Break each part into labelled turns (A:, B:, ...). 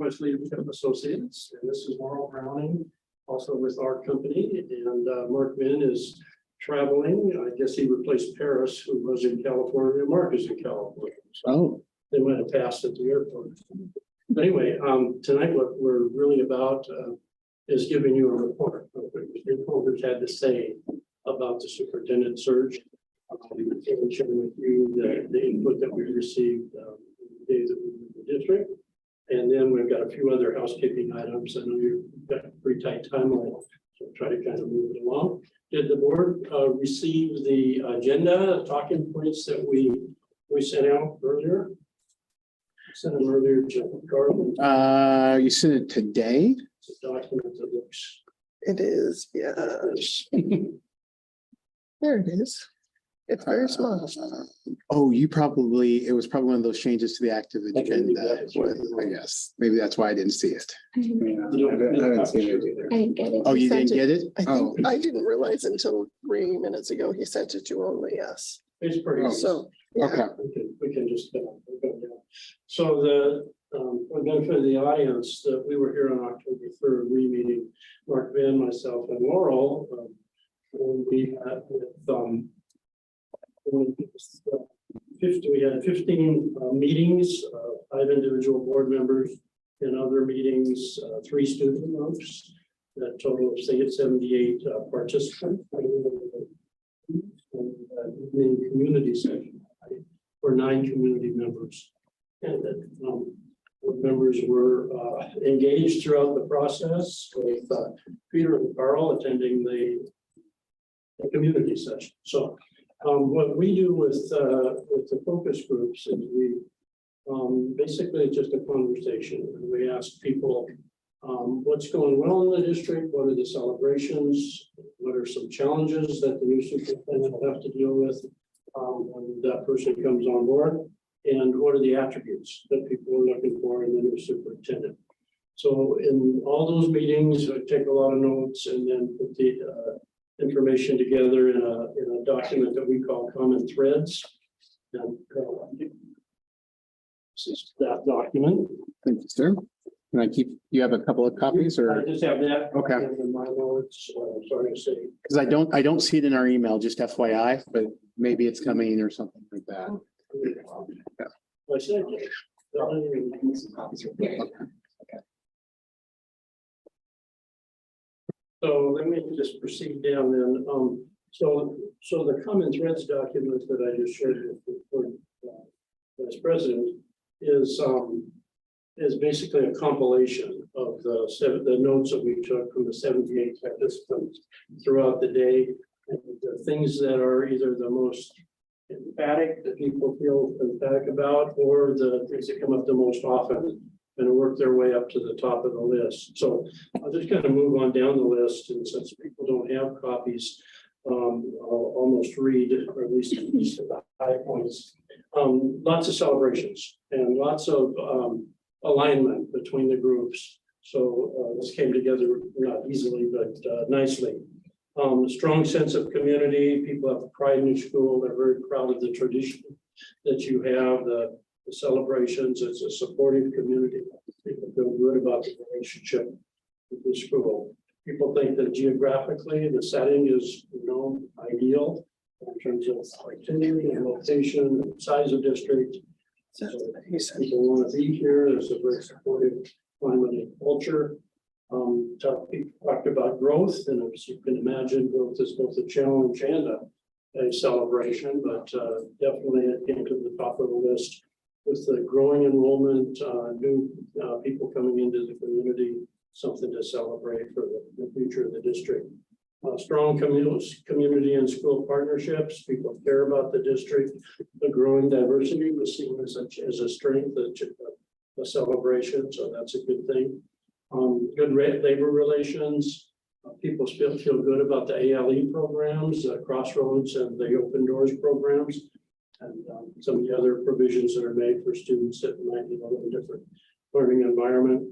A: with Leadership Associates, and this is Laurel Browning, also with our company. And Mark Min is traveling. I guess he replaced Paris, who was in California. Mark is in California. So they might have passed at the airport. But anyway, tonight what we're really about is giving you a report of what the stakeholders had to say about the superintendent search. And sharing with you the input that we received the days that we were in the district. And then we've got a few other housekeeping items. I know you've got a pretty tight timeline, so try to kind of move it along. Did the board receive the agenda, talking points that we sent out earlier? Sent them earlier to Garland.
B: You sent it today?
A: It's a document that looks.
C: It is, yes. There it is. It's very small.
B: Oh, it was probably one of those changes to the active agenda. I guess maybe that's why I didn't see it.
D: I didn't see it either. I didn't get it.
B: Oh, you didn't get it?
C: I didn't realize until 3 minutes ago, he sent it to only us.
A: It's pretty.
C: So, yeah.
B: Okay.
A: We can just go down. So for the benefit of the audience, that we were here on October 3rd, meeting Mark Van, myself, and Laurel. And we had we had 15 meetings, 5 individual board members, and other meetings, 3 student groups, that total of 78 participants. And the community session for 9 community members, and that board members were engaged throughout the process, with Peter and Carl attending the community session. So what we do with the focus groups is we basically it's just a conversation, and we ask people what's going well in the district, what are the celebrations, what are some challenges that the new superintendent will have to deal with when that person comes on board, and what are the attributes that people are looking for in the new superintendent. So in all those meetings, I take a lot of notes and then put the information together in a document that we call Common Threads. And this is that document.
B: Thank you, sir. Can I you have a couple of copies, or?
A: I just have that.
B: Okay.
A: In my notes, I'm sorry to say.
B: Because I don't see it in our email, just FYI, but maybe it's coming or something like that.
A: Yeah. I said, so let me just proceed down then. So the Common Threads document that I just shared with the Vice President is basically a compilation of the notes that we took from the 78 participants throughout the day, and the things that are either the most emphatic that people feel emphatic about, or the things that come up the most often and work their way up to the top of the list. So I'll just kind of move on down the list, and since people don't have copies, I'll almost read, or at least the high points. Lots of celebrations and lots of alignment between the groups. So this came together not easily, but nicely. Strong sense of community. People have pride in your school. They're very proud of the tradition that you have, the celebrations. It's a supportive community. People feel good about the relationship with the school. People think that geographically the setting is, ideal in terms of activity and location, and size of district. So people want to be here. There's a very supportive climate and culture. People talked about growth, and as you can imagine, growth is both a challenge and a celebration, but definitely it came to the top of the list with the growing enrollment, new people coming into the community, something to celebrate for the future of the district. Strong community and school partnerships. People care about the district. The growing diversity was seen as a strength, a celebration, so that's a good thing. Good labor relations. People still feel good about the ALE programs, Crossroads, and the Open Doors programs, and some of the other provisions that are made for students that might need a little different learning environment.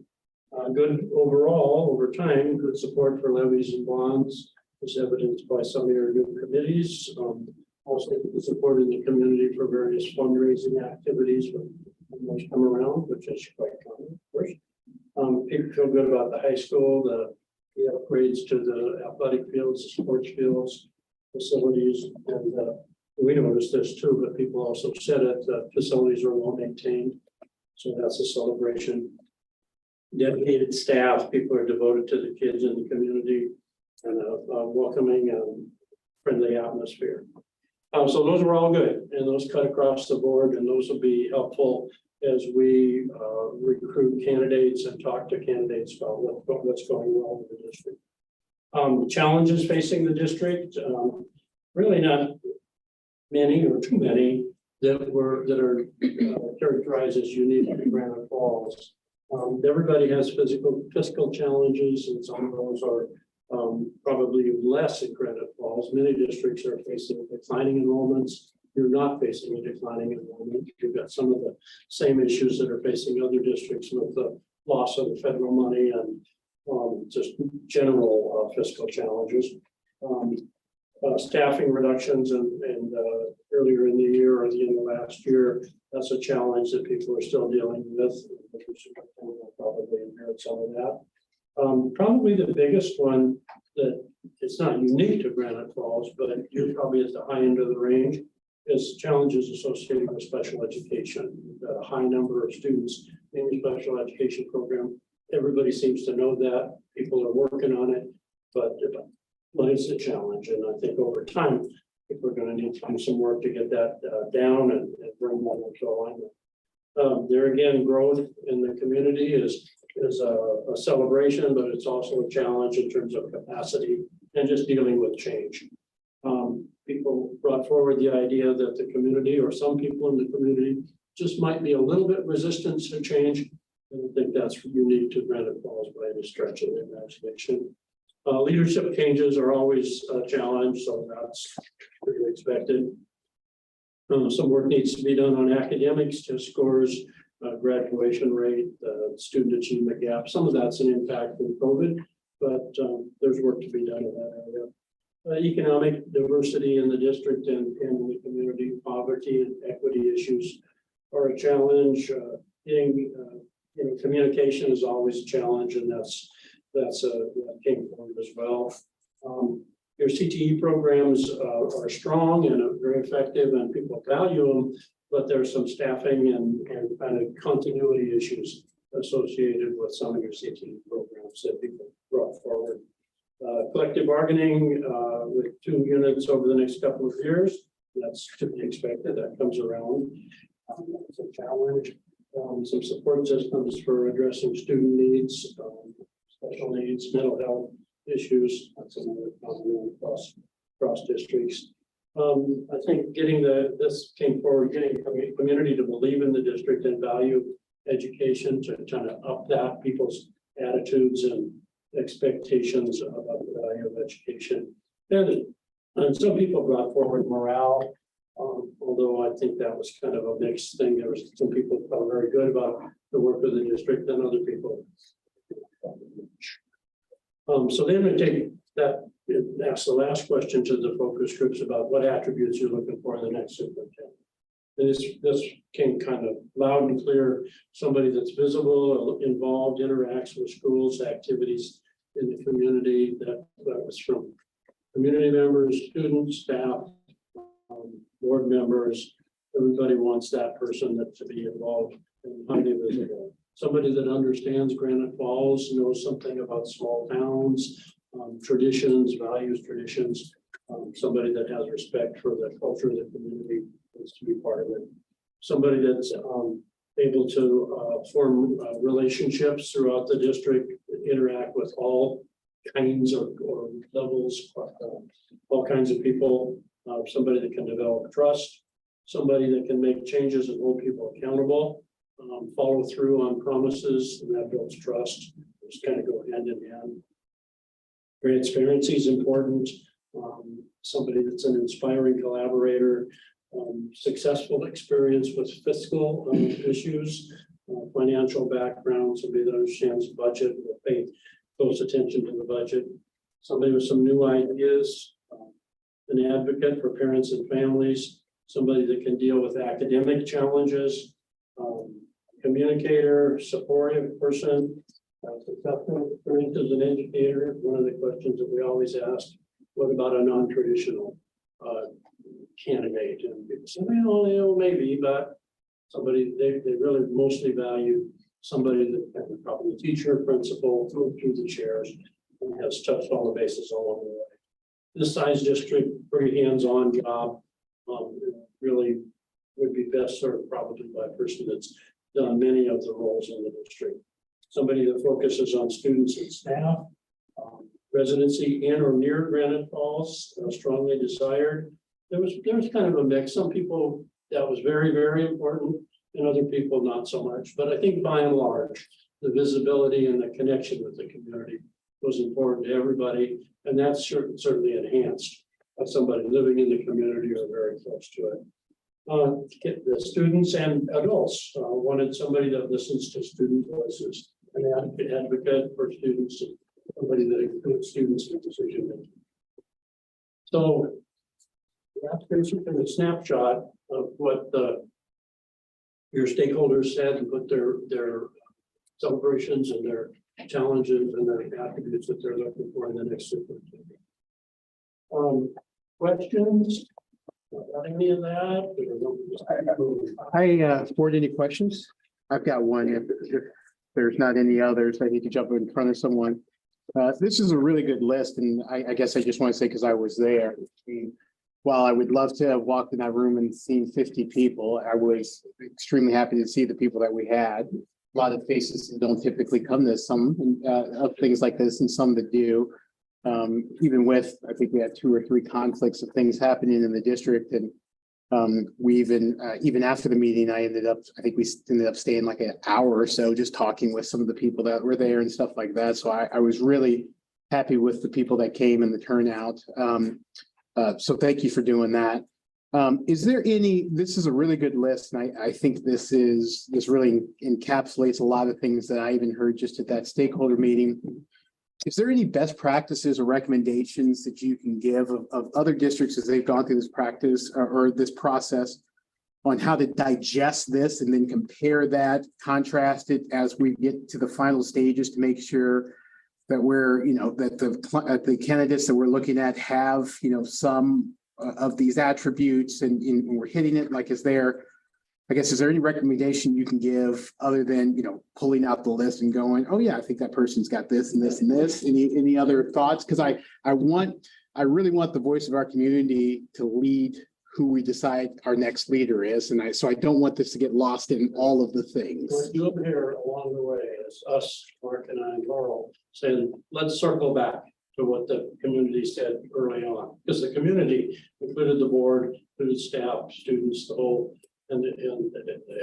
A: Good overall, over time, good support for levies and bonds is evidenced by some of your new committees. Also, support in the community for various fundraising activities when those come around, which is quite common, of course. People feel good about the high school, the upgrades to the athletic fields, the sports fields, facilities, and we noticed this too, but people also said it, the facilities are well maintained. So that's a celebration. Dedicated staff, people are devoted to the kids in the community and a welcoming and friendly atmosphere. So those were all good, and those cut across the board, and those will be helpful as we recruit candidates and talk to candidates about what's going well in the district. Challenges facing the district, really not many or too many that are characterized as unique to Granite Falls. Everybody has fiscal challenges, and some of those are probably less in Granite Falls. Many districts are facing declining enrollments. You're not facing a declining enrollment. You've got some of the same issues that are facing other districts with the loss of the federal money and just general fiscal challenges. Staffing reductions and earlier in the year or the end of last year, that's a challenge that people are still dealing with. We'll probably inherit some of that. Probably the biggest one that it's not unique to Granite Falls, but you're probably at the high end of the range, is challenges associated with special education. A high number of students in the special education program. Everybody seems to know that. People are working on it, but it's a challenge. And I think over time, people are going to need to do some work to get that down and bring that into alignment. There again, growth in the community is a celebration, but it's also a challenge in terms of capacity and just dealing with change. People brought forward the idea that the community or some people in the community just might be a little bit resistant to change. And I think that's unique to Granite Falls by any stretch of the imagination. Leadership changes are always a challenge, so that's pretty expected. Some work needs to be done on academics, test scores, graduation rate, student achievement gap. Some of that's an impact from COVID, but there's work to be done in that area. Economic diversity in the district and in the community, poverty and equity issues are a challenge. Communication is always a challenge, and that came forward as well. Your CTE programs are strong and very effective, and people value them, but there's some staffing and kind of continuity issues associated with some of your CTE programs that people brought forward. Collective bargaining with 2 units over the next couple of years. That's to be expected. That comes around. It's a challenge. Some support systems for addressing student needs, special needs, mental health issues. That's another problem across districts. I think this came forward, getting community to believe in the district and value education, to kind of up that people's attitudes and expectations about the value of education. And some people brought forward morale, although I think that was kind of a mixed thing. There was some people who felt very good about the work of the district, and other people. So then we take that, ask the last question to the focus groups about what attributes you're looking for in the next superintendent. And this came kind of loud and clear. Somebody that's visible, involved, interacts with schools, activities in the community. That was from community members, students, staff, board members. Everybody wants that person to be involved and highly visible. Somebody that understands Granite Falls, knows something about small towns, traditions, values traditions. Somebody that has respect for the culture of the community is to be part of it. Somebody that's able to form relationships throughout the district, interact with all kinds of or levels, all kinds of people. Somebody that can develop trust. Somebody that can make changes and hold people accountable. Follow through on promises, and that builds trust. Just kind of go hand in hand. Transparency is important. Somebody that's an inspiring collaborator, successful experience with fiscal issues, financial background, somebody that understands the budget, will pay close attention to the budget. Somebody with some new ideas, an advocate for parents and families, somebody that can deal with academic challenges, communicator, supportive person, successful experience as an educator, one of the questions that we always ask, what about a non-traditional candidate? And people say, well, maybe, but somebody, they really mostly value somebody that can be probably a teacher, principal, through the chairs, and has touched all the bases along the way. This size district, pretty hands-on job, really would be best served probably by a person that's done many of the roles in the district. Somebody that focuses on students and staff, residency in or near Granite Falls, strongly desired. There was kind of a mix. Some people that was very, very important, and other people not so much. But I think by and large, the visibility and the connection with the community was important to everybody, and that's certainly enhanced by somebody living in the community or very close to it. The students and adults wanted somebody that listens to student voices, an advocate for students, somebody that includes students in decision making. So that's basically a snapshot of what your stakeholders said and put their celebrations and their challenges and their attributes that they're looking for in the next superintendent. Questions? Any of that?
B: I forward any questions? I've got one. If there's not any others, I need to jump in front of someone. This is a really good list, and I guess I just want to say, because I was there, while I would love to have walked in that room and seen 50 people, I was extremely happy to see the people that we had. A lot of faces that don't typically come to some of things like this, and some that do. Even with, I think we had 2 or 3 conflicts of things happening in the district, and we even after the meeting, I think we ended up staying like an hour or so just talking with some of the people that were there and stuff like that. So I was really happy with the people that came and the turnout. So thank you for doing that. Is there this is a really good list, and I think this really encapsulates a lot of things that I even heard just at that stakeholder meeting. Is there any best practices or recommendations that you can give of other districts as they've gone through this practice or this process on how to digest this and then compare that, contrast it as we get to the final stages to make sure that we're, that the candidates that we're looking at have, some of these attributes and we're hitting it like is there any recommendation you can give other than, pulling out the list and going, oh yeah, I think that person's got this and this and this. Any other thoughts? Because I really want the voice of our community to lead who we decide our next leader is. And so I don't want this to get lost in all of the things.
A: What you up here along the way is us, Mark and I and Laurel, saying, let's circle back to what the community said early on. Because the community included the board, included staff, students, the whole, and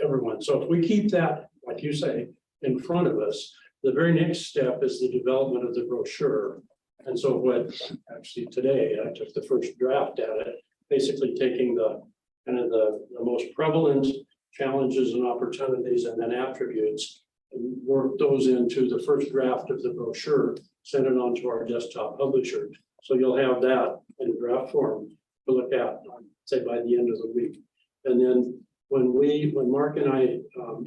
A: everyone. So if we keep that, like you say, in front of us, the very next step is the development of the brochure. And so what actually today, I took the first draft at it, basically taking the most prevalent challenges and opportunities and then attributes and work those into the first draft of the brochure, send it on to our desktop publisher. So you'll have that in draft form to look at, say by the end of the week. And then when Mark and I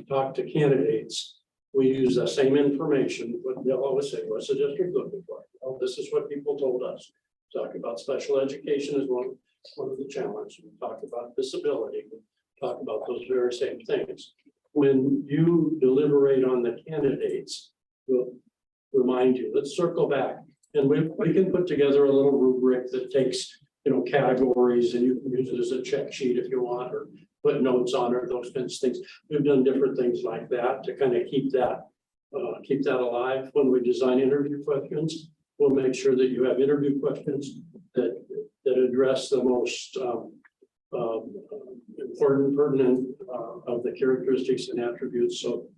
A: talk to candidates, we use the same information, but they'll always say, what's the district looking for? Oh, this is what people told us. Talk about special education as one of the challenges. We talk about disability. We talk about those very same things. When you deliberate on the candidates, we'll remind you, let's circle back. And we can put together a little rubric that takes, categories, and you can use it as a check sheet if you want, or put notes on it, those kinds of things. We've done different things like that to kind of keep that alive. When we design interview questions, we'll make sure that you have interview questions that address the most important, pertinent of the characteristics and attributes. So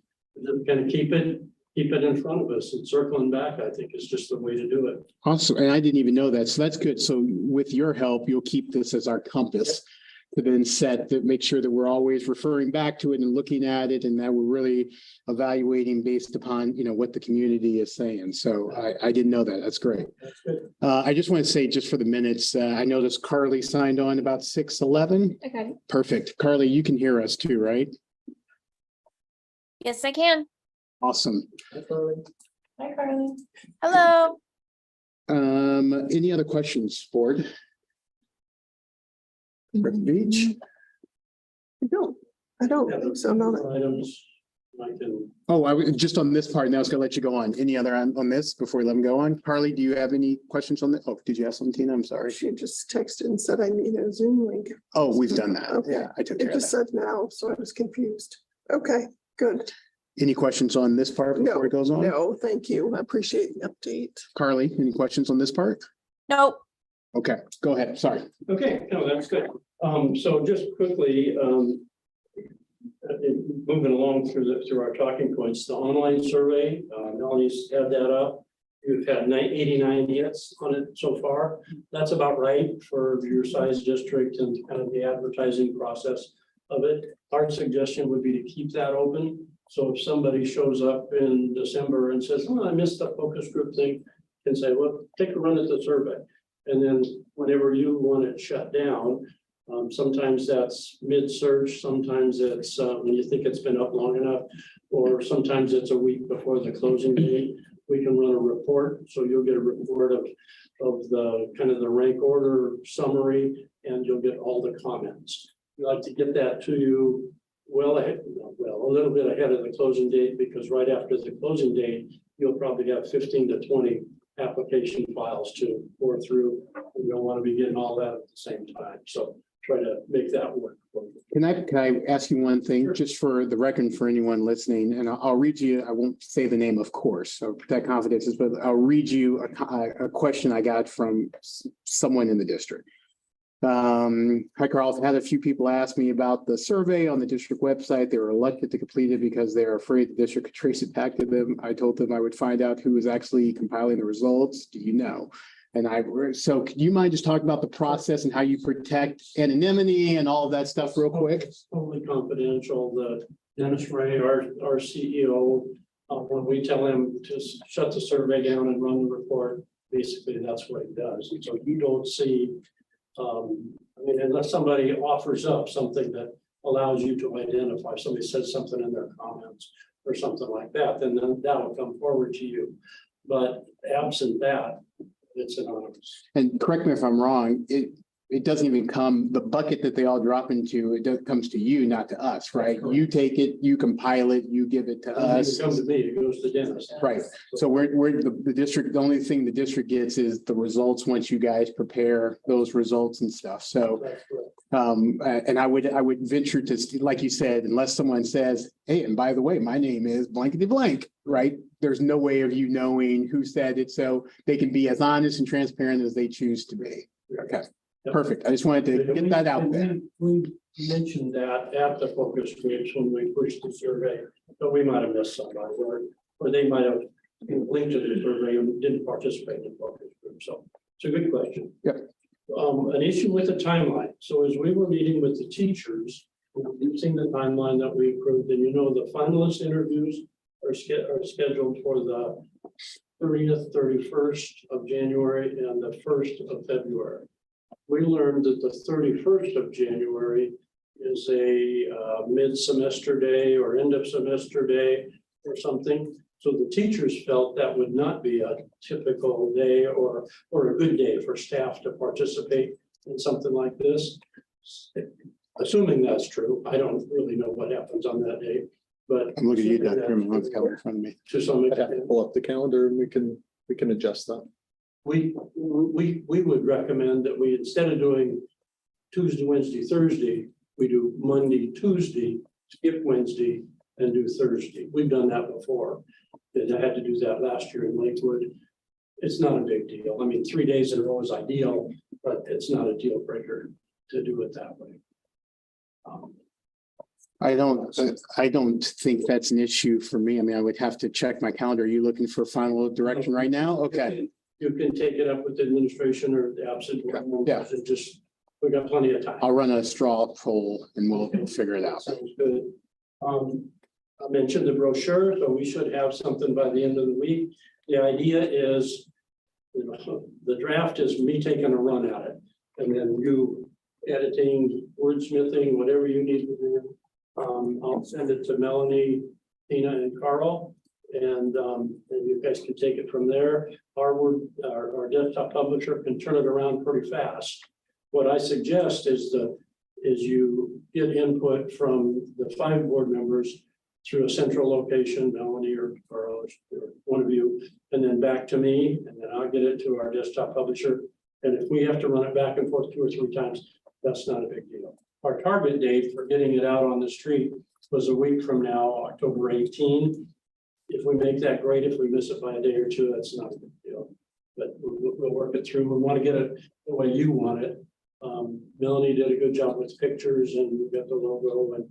A: kind of keep it in front of us, and circling back, I think, is just the way to do it.
B: Awesome. And I didn't even know that. So that's good. So with your help, you'll keep this as our compass to then set to make sure that we're always referring back to it and looking at it, and that we're really evaluating based upon, what the community is saying. So I didn't know that. That's great.
A: That's good.
B: I just want to say, just for the minutes, I noticed Carly signed on about 6:11.
E: Okay.
B: Perfect. Carly, you can hear us too, right?
E: Yes, I can.
B: Awesome.
A: That's all right.
E: Hi, Carly. Hello.
B: Any other questions, board? Brick Beach?
C: I don't think so, no.
A: Items, I can,
B: Oh, I was just on this part. Now I was gonna let you go on. Any other on this before we let them go on? Carly, do you have any questions on that? Oh, did you have something, Tina? I'm sorry.
C: She just texted and said I need a Zoom link.
B: Oh, we've done that.
C: Okay.
B: Yeah, I took
C: It
B: care of
C: just
B: that.
C: said now, so I was confused. Okay, good.
B: Any questions on this part
C: No,
B: before it goes on?
C: no, thank you. I appreciate the update.
B: Carly, any questions on this part?
E: Nope.
B: Okay, go ahead. Sorry.
A: okay, no, that's good. So just quickly, moving along through our talking points, the online survey, Melanie's had that up. You've had 89 hits on it so far. That's about right for your size district and kind of the advertising process of it. Our suggestion would be to keep that open. So if somebody shows up in December and says, oh, I missed the focus group thing, you can say, well, take a run at the survey. And then whenever you want it shut down, sometimes that's mid-search, sometimes it's when you think it's been up long enough, or sometimes it's a week before the closing date. We can run a report, so you'll get a report of the kind of the rank order summary, and you'll get all the comments. We like to get that to you a little bit ahead of the closing date, because right after the closing date, you'll probably have 15 to 20 application files to pour through. You don't want to be getting all that at the same time. So try to make that work.
B: Can I ask you one thing,
A: Sure.
B: just for the record, for anyone listening, and I'll read you, I won't say the name, of course, so protect confidences, but I'll read you a question I got from someone in the district. Hi, Carl. I've had a few people ask me about the survey on the district website. They were reluctant to complete it because they're afraid the district could trace it back to them. I told them I would find out who was actually compiling the results. Do you know? So could you mind just talking about the process and how you protect anonymity and all of that stuff real quick?
A: It's totally confidential. The Dennis Ray, our CEO, when we tell him to shut the survey down and run the report, basically that's what he does. And so you don't see, I mean, unless somebody offers up something that allows you to identify, somebody says something in their comments or something like that, then that will come forward to you. But absent that, it's anonymous.
B: And correct me if I'm wrong, it doesn't even come, the bucket that they all drop into, comes to you, not to us, right?
A: Correct.
B: You take it, you compile it, you give it to
A: It doesn't
B: us.
A: come to me, it goes to Dennis.
B: Right. So we're the district, the only thing the district gets is the results once you guys prepare those results and stuff. So
A: That's correct.
B: and I would venture to, like you said, unless someone says, hey, and by the way, my name is blankety blank, right? There's no way of you knowing who said it, so they can be as honest and transparent as they choose to be. Okay,
A: Yep.
B: perfect. I just wanted to get that out there.
A: We mentioned that at the focus groups when we pushed the survey, but we might have missed somebody, or they might have linked to the survey and didn't participate in the focus group. So it's a good question.
B: Yep.
A: An issue with the timeline. So as we were meeting with the teachers, you've seen the timeline that we approved, and you know the finalist interviews are scheduled for the 30th, 31st of January and the 1st of February. We learned that the 31st of January is a mid-semester day or end of semester day or something. So the teachers felt that would not be a typical day or a good day for staff to participate in something like this. Assuming that's true, I don't really know what happens on that day, but.
B: I'm looking at you, Dr. Herman, it's coming in front of me.
A: To some
D: I'd have to
A: extent.
D: pull up the calendar and we can adjust that.
A: We would recommend that we, instead of doing Tuesday, Wednesday, Thursday, we do Monday, Tuesday, skip Wednesday, and do Thursday. We've done that before. And I had to do that last year in Lakewood. It's not a big deal. I mean, 3 days in a row is ideal, but it's not a deal breaker to do it that way.
B: I don't think that's an issue for me. I mean, I would have to check my calendar. Are you looking for final direction right now? Okay.
A: You can take it up with the administration or the absent.
B: Yeah.
A: And just, we got plenty of time.
B: I'll run a straw poll and we'll figure it out.
A: Sounds good. I mentioned the brochure, so we should have something by the end of the week. The idea is, you know, the draft is me taking a run at it, and then you editing, wordsmithing, whatever you need to do. I'll send it to Melanie, Tina, and Carl, And you guys can take it from there. Our desktop publisher can turn it around pretty fast. What I suggest is you get input from the 5 board members through a central location, Melanie or one of you, and then back to me, and then I'll get it to our desktop publisher. And if we have to run it back and forth 2 or 3 times, that's not a big deal. Our target date for getting it out on the street was a week from now, October 18. If we make that, great. If we miss it by a day or 2, that's not a big deal. But we'll work it through. We want to get it the way you want it. Melanie did a good job with pictures, and we got the logo, and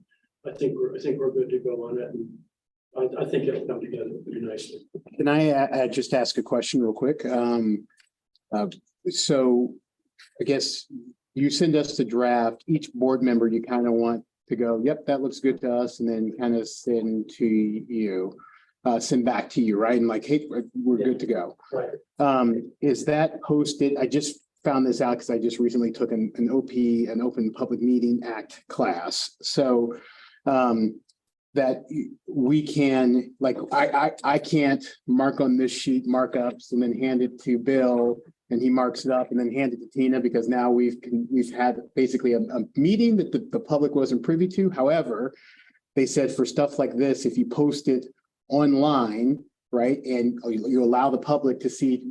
A: I think we're good to go on it. And I think it'll come together pretty nicely.
B: Can I just ask a question real quick? So I guess you send us the draft, each board member, you kind of want to go, yep, that looks good to us, and then kind of send to you, send back to you, right? And like, hey, we're good to go.
A: Right.
B: Is that posted? I just found this out because I just recently took an Open Public Meeting Act class. So that we can, like, I can't mark on this sheet markups and then hand it to Bill and he marks it up and then hand it to Tina, because now we've had basically a meeting that the public wasn't privy to. However, they said for stuff like this, if you post it online, right, and you allow the public to see,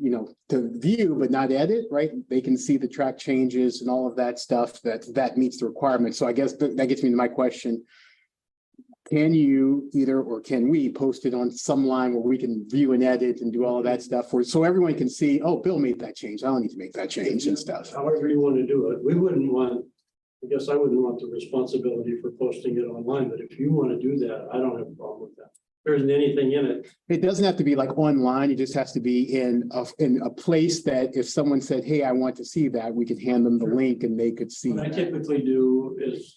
B: to view but not edit, right, they can see the track changes and all of that stuff, that meets the requirements. So I guess that gets me to my question. Can you or can we post it on some line where we can view and edit and do all of that stuff so everyone can see, oh, Bill made that change, I don't need to make that change and stuff.
A: However you want to do it. I wouldn't want the responsibility for posting it online, but if you want to do that, I don't have a problem with that. There isn't anything in it.
B: It doesn't have to be like online. It just has to be in a place that if someone said, hey, I want to see that, we could hand them the link and they could see.
A: What I
B: that.
A: typically do is,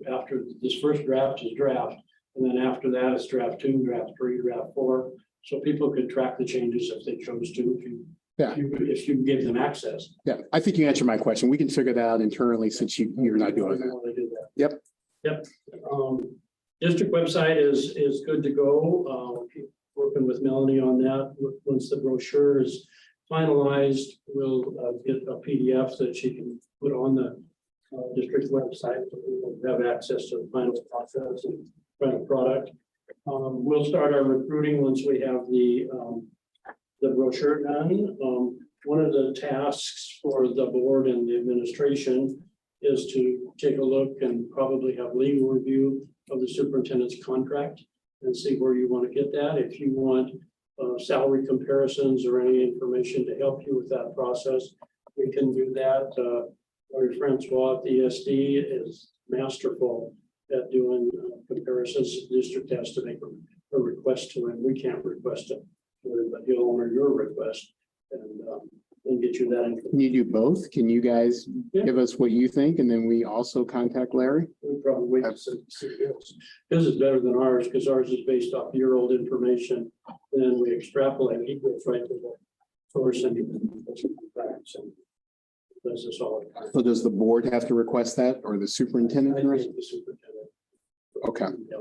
A: after this first draft is draft, and then after that it's draft 2, draft 3, draft 4. So people could track the changes if they chose to, if you give them access.
B: Yeah, I think you answered my question. We can figure that out internally since you're not doing that. Yep.
A: District website is good to go. Keep working with Melanie on that. Once the brochure is finalized, we'll get a PDF that she can put on the district website, so people have access to the final process and final product. We'll start our recruiting once we have the brochure done. One of the tasks for the board and the administration is to take a look and probably have legal review of the superintendent's contract and see where you want to get that. If you want salary comparisons or any information to help you with that process, we can do that. Larry Francois at the ESD is masterful at doing comparisons. The district has to make a request to him. We can't request it, but he'll honor your request and get you that information.
B: Can you do both? Can you guys give us what you think and then we also contact Larry?
A: We probably wait to see his. His is better than ours because ours is based off year-old information. And then we extrapolate. He goes right to the source and facts and does this all the time.
B: So does the board have to request that or the superintendent?
A: I think the superintendent.
B: Okay,
A: Yeah.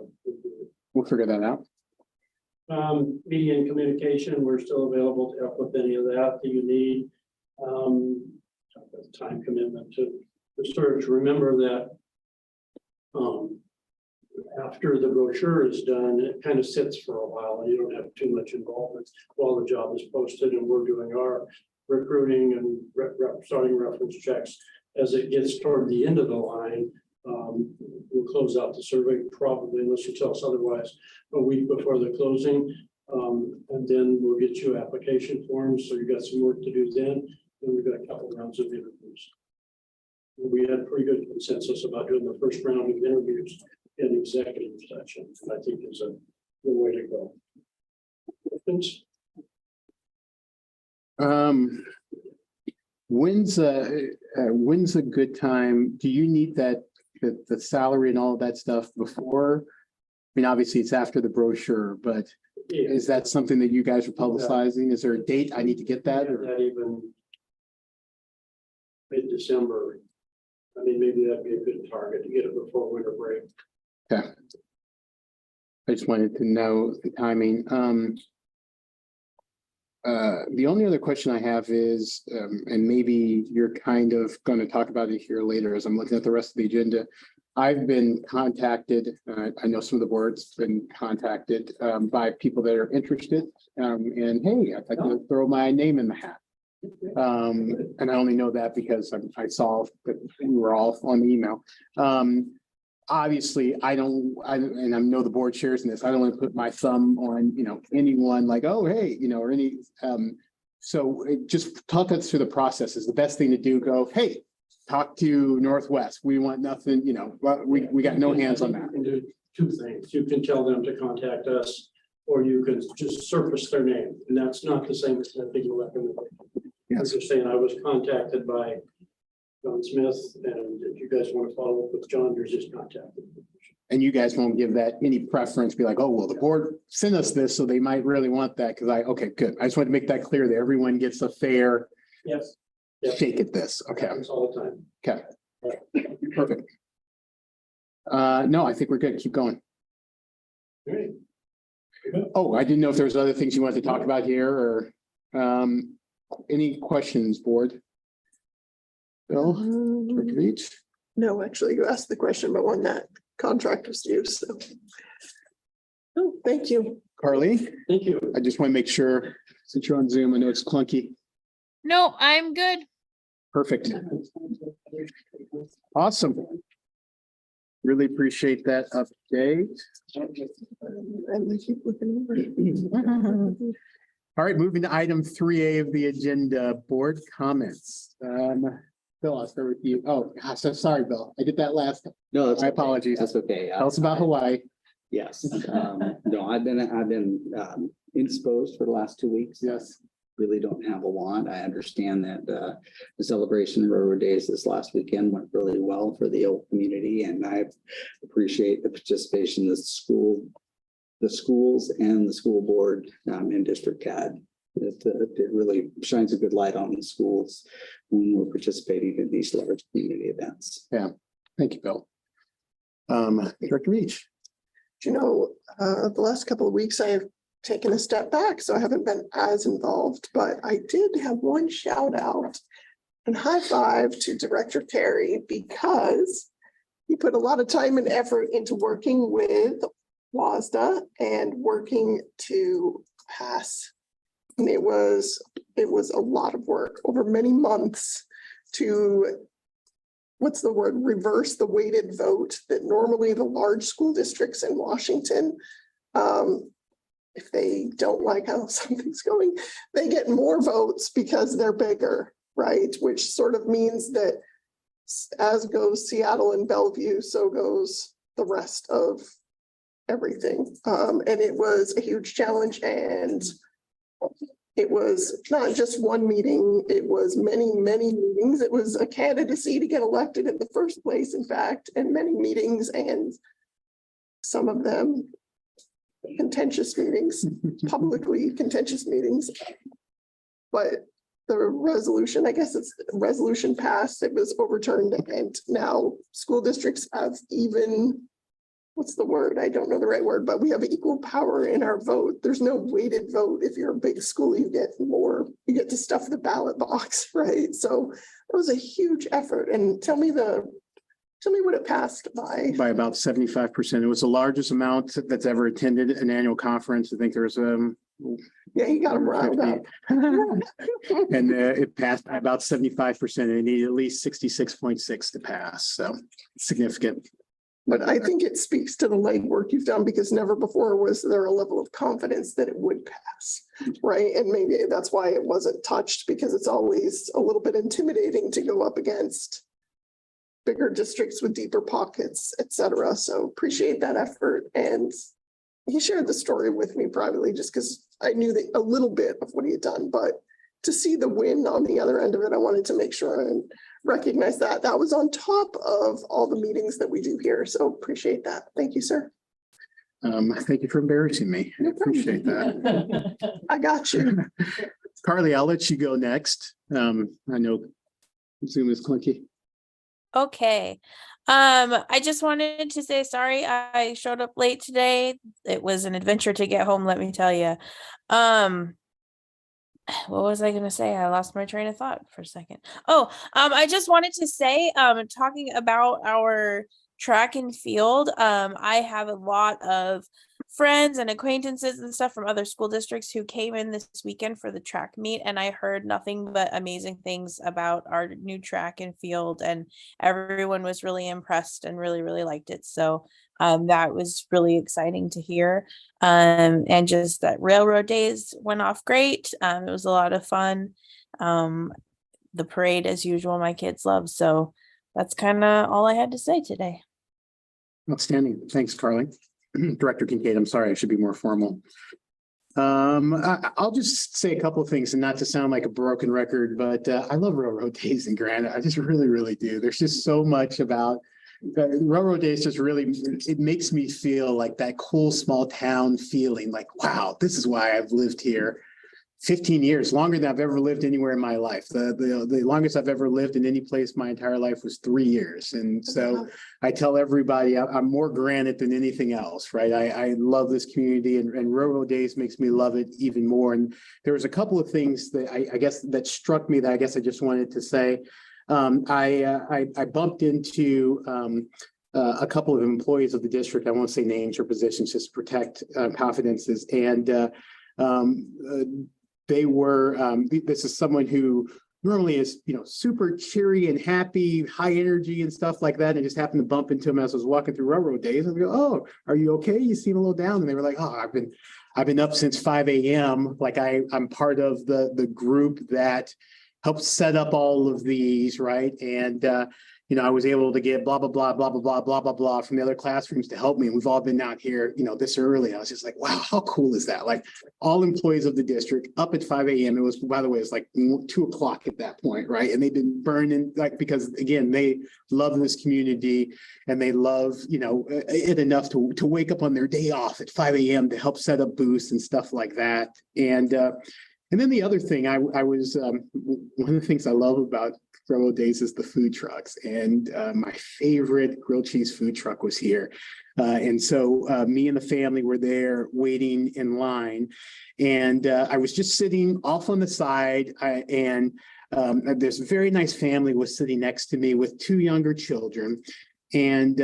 B: we'll figure that out.
A: Media and communication, we're still available to help with any of that you need. Time commitment to the search. Remember that after the brochure is done, it kind of sits for a while and you don't have too much involvement while the job is posted and we're doing our recruiting and starting reference checks. As it gets toward the end of the line, we'll close out the survey probably, unless you tell us otherwise, a week before the closing. And then we'll get you application forms. So you've got some work to do then. And we've got a couple rounds of interviews. We had pretty good consensus about doing the first round of interviews in executive session. I think is a good way to go. Questions?
B: When's a good time? Do you need the salary and all of that stuff before? I mean, obviously it's after the brochure, but is that something that you guys are publicizing? Is there a date I need to get that? Or?
A: That even mid-December. I mean, maybe that'd be a good target to get it before winter break.
B: Okay. I just wanted to know the timing. The only other question I have is, and maybe you're kind of going to talk about it here later as I'm looking at the rest of the agenda. I've been contacted, I know some of the boards been contacted by people that are interested. And hey, I'd like to throw my name in the hat. And I only know that because I saw that we were all on the email. Obviously, I know the board shares in this. I don't want to put my thumb on, anyone like, oh, hey, or any. So just talk us through the process. Is the best thing to do. Go, hey, talk to Northwest. We want nothing, we got no hands on that.
A: You can do two things. You can tell them to contact us, or you can just surface their name, and that's not the same as sending a recommendation. As you're saying, I was contacted by John Smith, and if you guys want to follow up with John, you're just contacted.
B: And you guys won't give that any preference, be like, oh, well, the board sent us this, so they might really want that. Okay, good. I just want to make that clear that everyone gets a fair
A: Yes. Yep.
B: shake at this. Okay,
A: Happens all the time.
B: okay. Perfect. No, I think we're good. Keep going.
A: Great.
B: Oh, I didn't know if there was other things you wanted to talk about here or any questions, board? Bill, Director Reach?
C: No, actually, you asked the question, but when that contract was due, so. Oh, thank you.
B: Carly,
A: Thank you.
B: I just want to make sure, since you're on Zoom, I know it's clunky.
E: No, I'm good.
B: Perfect. Awesome. Really appreciate that update.
C: And I keep looking over.
B: All right, moving to item 3A of the agenda, board comments. Bill, I'll start with you. Oh, so sorry, Bill. I did that last.
F: No, that's
B: My
F: okay.
B: apologies.
F: That's okay.
B: Tell us about Hawaii.
F: Yes. No, I've been indisposed for the last 2 weeks.
B: Yes.
F: Really don't have a lot. I understand that the celebration of Railroad Days this last weekend went really well for the old community, and I appreciate the participation of the schools and the school board in District CAD. It really shines a good light on the schools when we're participating in these large community events.
B: Yeah. Thank you, Bill. Director Reach.
C: The last couple of weeks I have taken a step back, so I haven't been as involved, but I did have one shout out and high five to Director Terry because he put a lot of time and effort into working with WASDA and working to pass. And it was a lot of work over many months to, reverse the weighted vote that normally the large school districts in Washington, if they don't like how something's going, they get more votes because they're bigger, right? Which sort of means that as goes Seattle and Bellevue, so goes the rest of everything. And it was a huge challenge, and it was not just one meeting, it was many, many meetings. It was a candidacy to get elected in the first place, in fact, and many meetings, and some of them contentious meetings, publicly contentious meetings. But the resolution, I guess it's resolution passed, it was overturned, and now school districts have even, I don't know the right word, but we have equal power in our vote. There's no weighted vote. If you're a big school, you get more, you get to stuff the ballot box, right? So it was a huge effort. And tell me what it passed by.
B: By about 75%. It was the largest amount that's ever attended an annual conference. I think there's
C: Yeah, you got them riled up.
B: and it passed by about 75%. And it needed at least 66.6 to pass. So significant.
C: But I think it speaks to the legwork you've done, because never before was there a level of confidence that it would pass, right? And maybe that's why it wasn't touched, because it's always a little bit intimidating to go up against bigger districts with deeper pockets, et cetera. So appreciate that effort. And he shared the story with me privately just because I knew a little bit of what he had done, but to see the win on the other end of it, I wanted to make sure and recognize that. That was on top of all the meetings that we do here. So appreciate that. Thank you, sir.
B: Thank you for embarrassing me. I appreciate that.
C: I got you.
B: Carly, I'll let you go next. I know Zoom is clunky.
E: Okay. I just wanted to say sorry. I showed up late today. It was an adventure to get home, let me tell you. Um, what was I gonna say? I lost my train of thought for a second. Oh, I just wanted to say, talking about our track and field, I have a lot of friends and acquaintances and stuff from other school districts who came in this weekend for the track meet, and I heard nothing but amazing things about our new track and field, and everyone was really impressed and really, really liked it. So, that was really exciting to hear. And just that railroad days went off great. It was a lot of fun. Um, the parade, as usual, my kids love. So that's kind of all I had to say today.
B: Outstanding. Thanks, Carly. Director Kincaid, I'm sorry, I should be more formal. I'll just say a couple of things, and not to sound like a broken record, but I love Railroad Days in Granite. I just really, really do. There's just so much about Railroad Days. Just really, it makes me feel like that cool small town feeling. Like, wow, this is why I've lived here 15 years, longer than I've ever lived anywhere in my life. The longest I've ever lived in any place my entire life was 3 years. And so I tell everybody I'm more Granite than anything else, right? I love this community, and Railroad Days makes me love it even more. And there was a couple of things that I guess that struck me that I guess I just wanted to say. I bumped into a couple of employees of the district. I won't say names or positions, just protect confidences. And they were, this is someone who normally is, super cheery and happy, high energy and stuff like that. And I just happened to bump into him as I was walking through Railroad Days. And I go, "Oh, are you okay? You seem a little down." And they were like, "Oh, I've been up since 5 a.m. Like I'm part of the group that helped set up all of these, right? And I was able to get blah, blah, blah, blah, blah, blah, blah, blah, blah from the other classrooms to help me. And we've all been out here, this early. I was just like, wow, how cool is that? Like, all employees of the district up at 5 a.m. It was, by the way, it's like 2 o'clock at that point, right? And they've been burning, like, because again, they love this community and they love, it enough to wake up on their day off at 5 a.m. to help set up booths and stuff like that. And then the other thing I was, one of the things I love about Railroad Days is the food trucks. And my favorite grilled cheese food truck was here. And so me and the family were there waiting in line. And I was just sitting off on the side, and this very nice family was sitting next to me with 2 younger children. And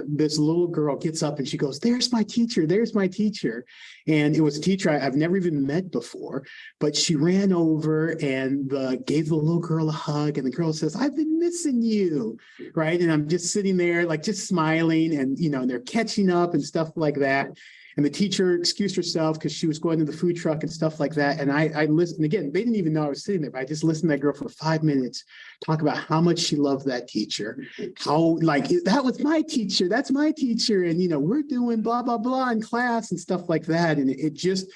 B: this little girl gets up and she goes, "There's my teacher. There's my teacher." And it was a teacher I've never even met before, but she ran over and gave the little girl a hug. And the girl says, "I've been missing you." Right. And I'm just sitting there, like, just smiling, and, and they're catching up and stuff like that. And the teacher excused herself because she was going to the food truck and stuff like that. And I listened. Again, they didn't even know I was sitting there, but I just listened to that girl for 5 minutes talk about how much she loved that teacher. How, like, that was my teacher. That's my teacher. And, we're doing blah, blah, blah in class and stuff like that. And it just,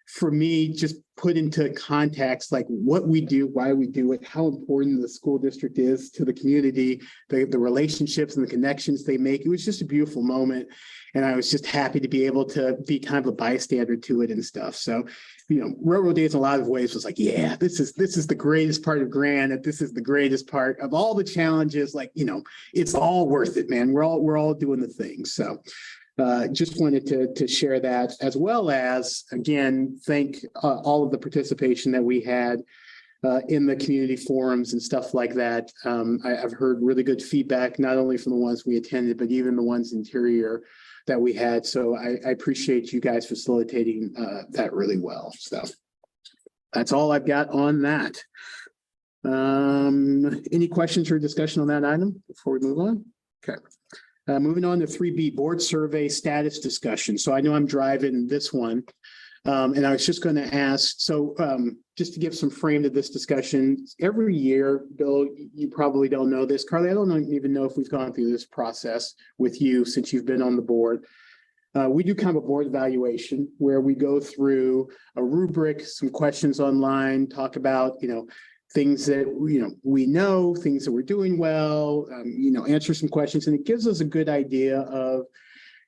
B: for me, just put into context, like, what we do, why we do it, how important the school district is to the community, the relationships and the connections they make. It was just a beautiful moment. And I was just happy to be able to be kind of a bystander to it and stuff. So, Railroad Days in a lot of ways was like, yeah, this is the greatest part of Granite. This is the greatest part of all the challenges. Like, it's all worth it, man. We're all doing the thing. So just wanted to share that, as well as, again, thank all of the participation that we had in the community forums and stuff like that. I've heard really good feedback, not only from the ones we attended, but even the ones interior that we had. So I appreciate you guys facilitating that really well. So that's all I've got on that. Any questions or discussion on that item before we move on? Okay. Moving on to 3B, board survey status discussion. So I know I'm driving this one. And I was just going to ask, so just to give some frame to this discussion, every year, Bill, you probably don't know this. Carly, I don't even know if we've gone through this process with you since you've been on the board. We do kind of a board evaluation where we go through a rubric, some questions online, talk about, things that, we know, things that we're doing well, answer some questions. And it gives us a good idea of,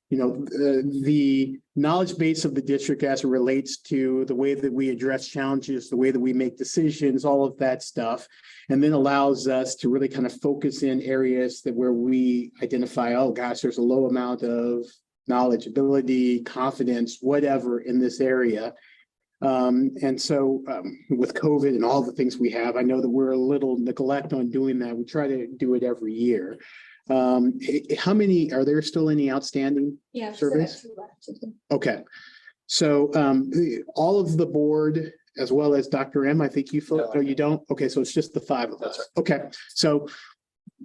B: the knowledge base of the district as it relates to the way that we address challenges, the way that we make decisions, all of that stuff. And then allows us to really kind of focus in areas that where we identify, oh gosh, there's a low amount of knowledge, ability, confidence, whatever in this area. And so with COVID and all the things we have, I know that we're a little neglect on doing that. We try to do it every year. How many, are there still any outstanding
G: Yeah.
B: surveys? Okay. So all of the board, as well as Dr. M, I think you folks, no, you don't? Okay, so it's just the five of us. Okay, so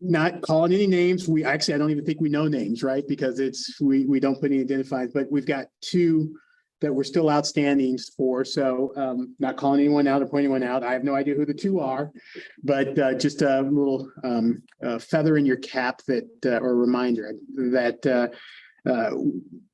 B: not calling any names. We actually, I don't even think we know names, right? Because it's, we don't put any identifiers, but we've got two that we're still outstanding for. So not calling anyone out or pointing anyone out. I have no idea who the two are, but just a little feather in your cap that, or a reminder that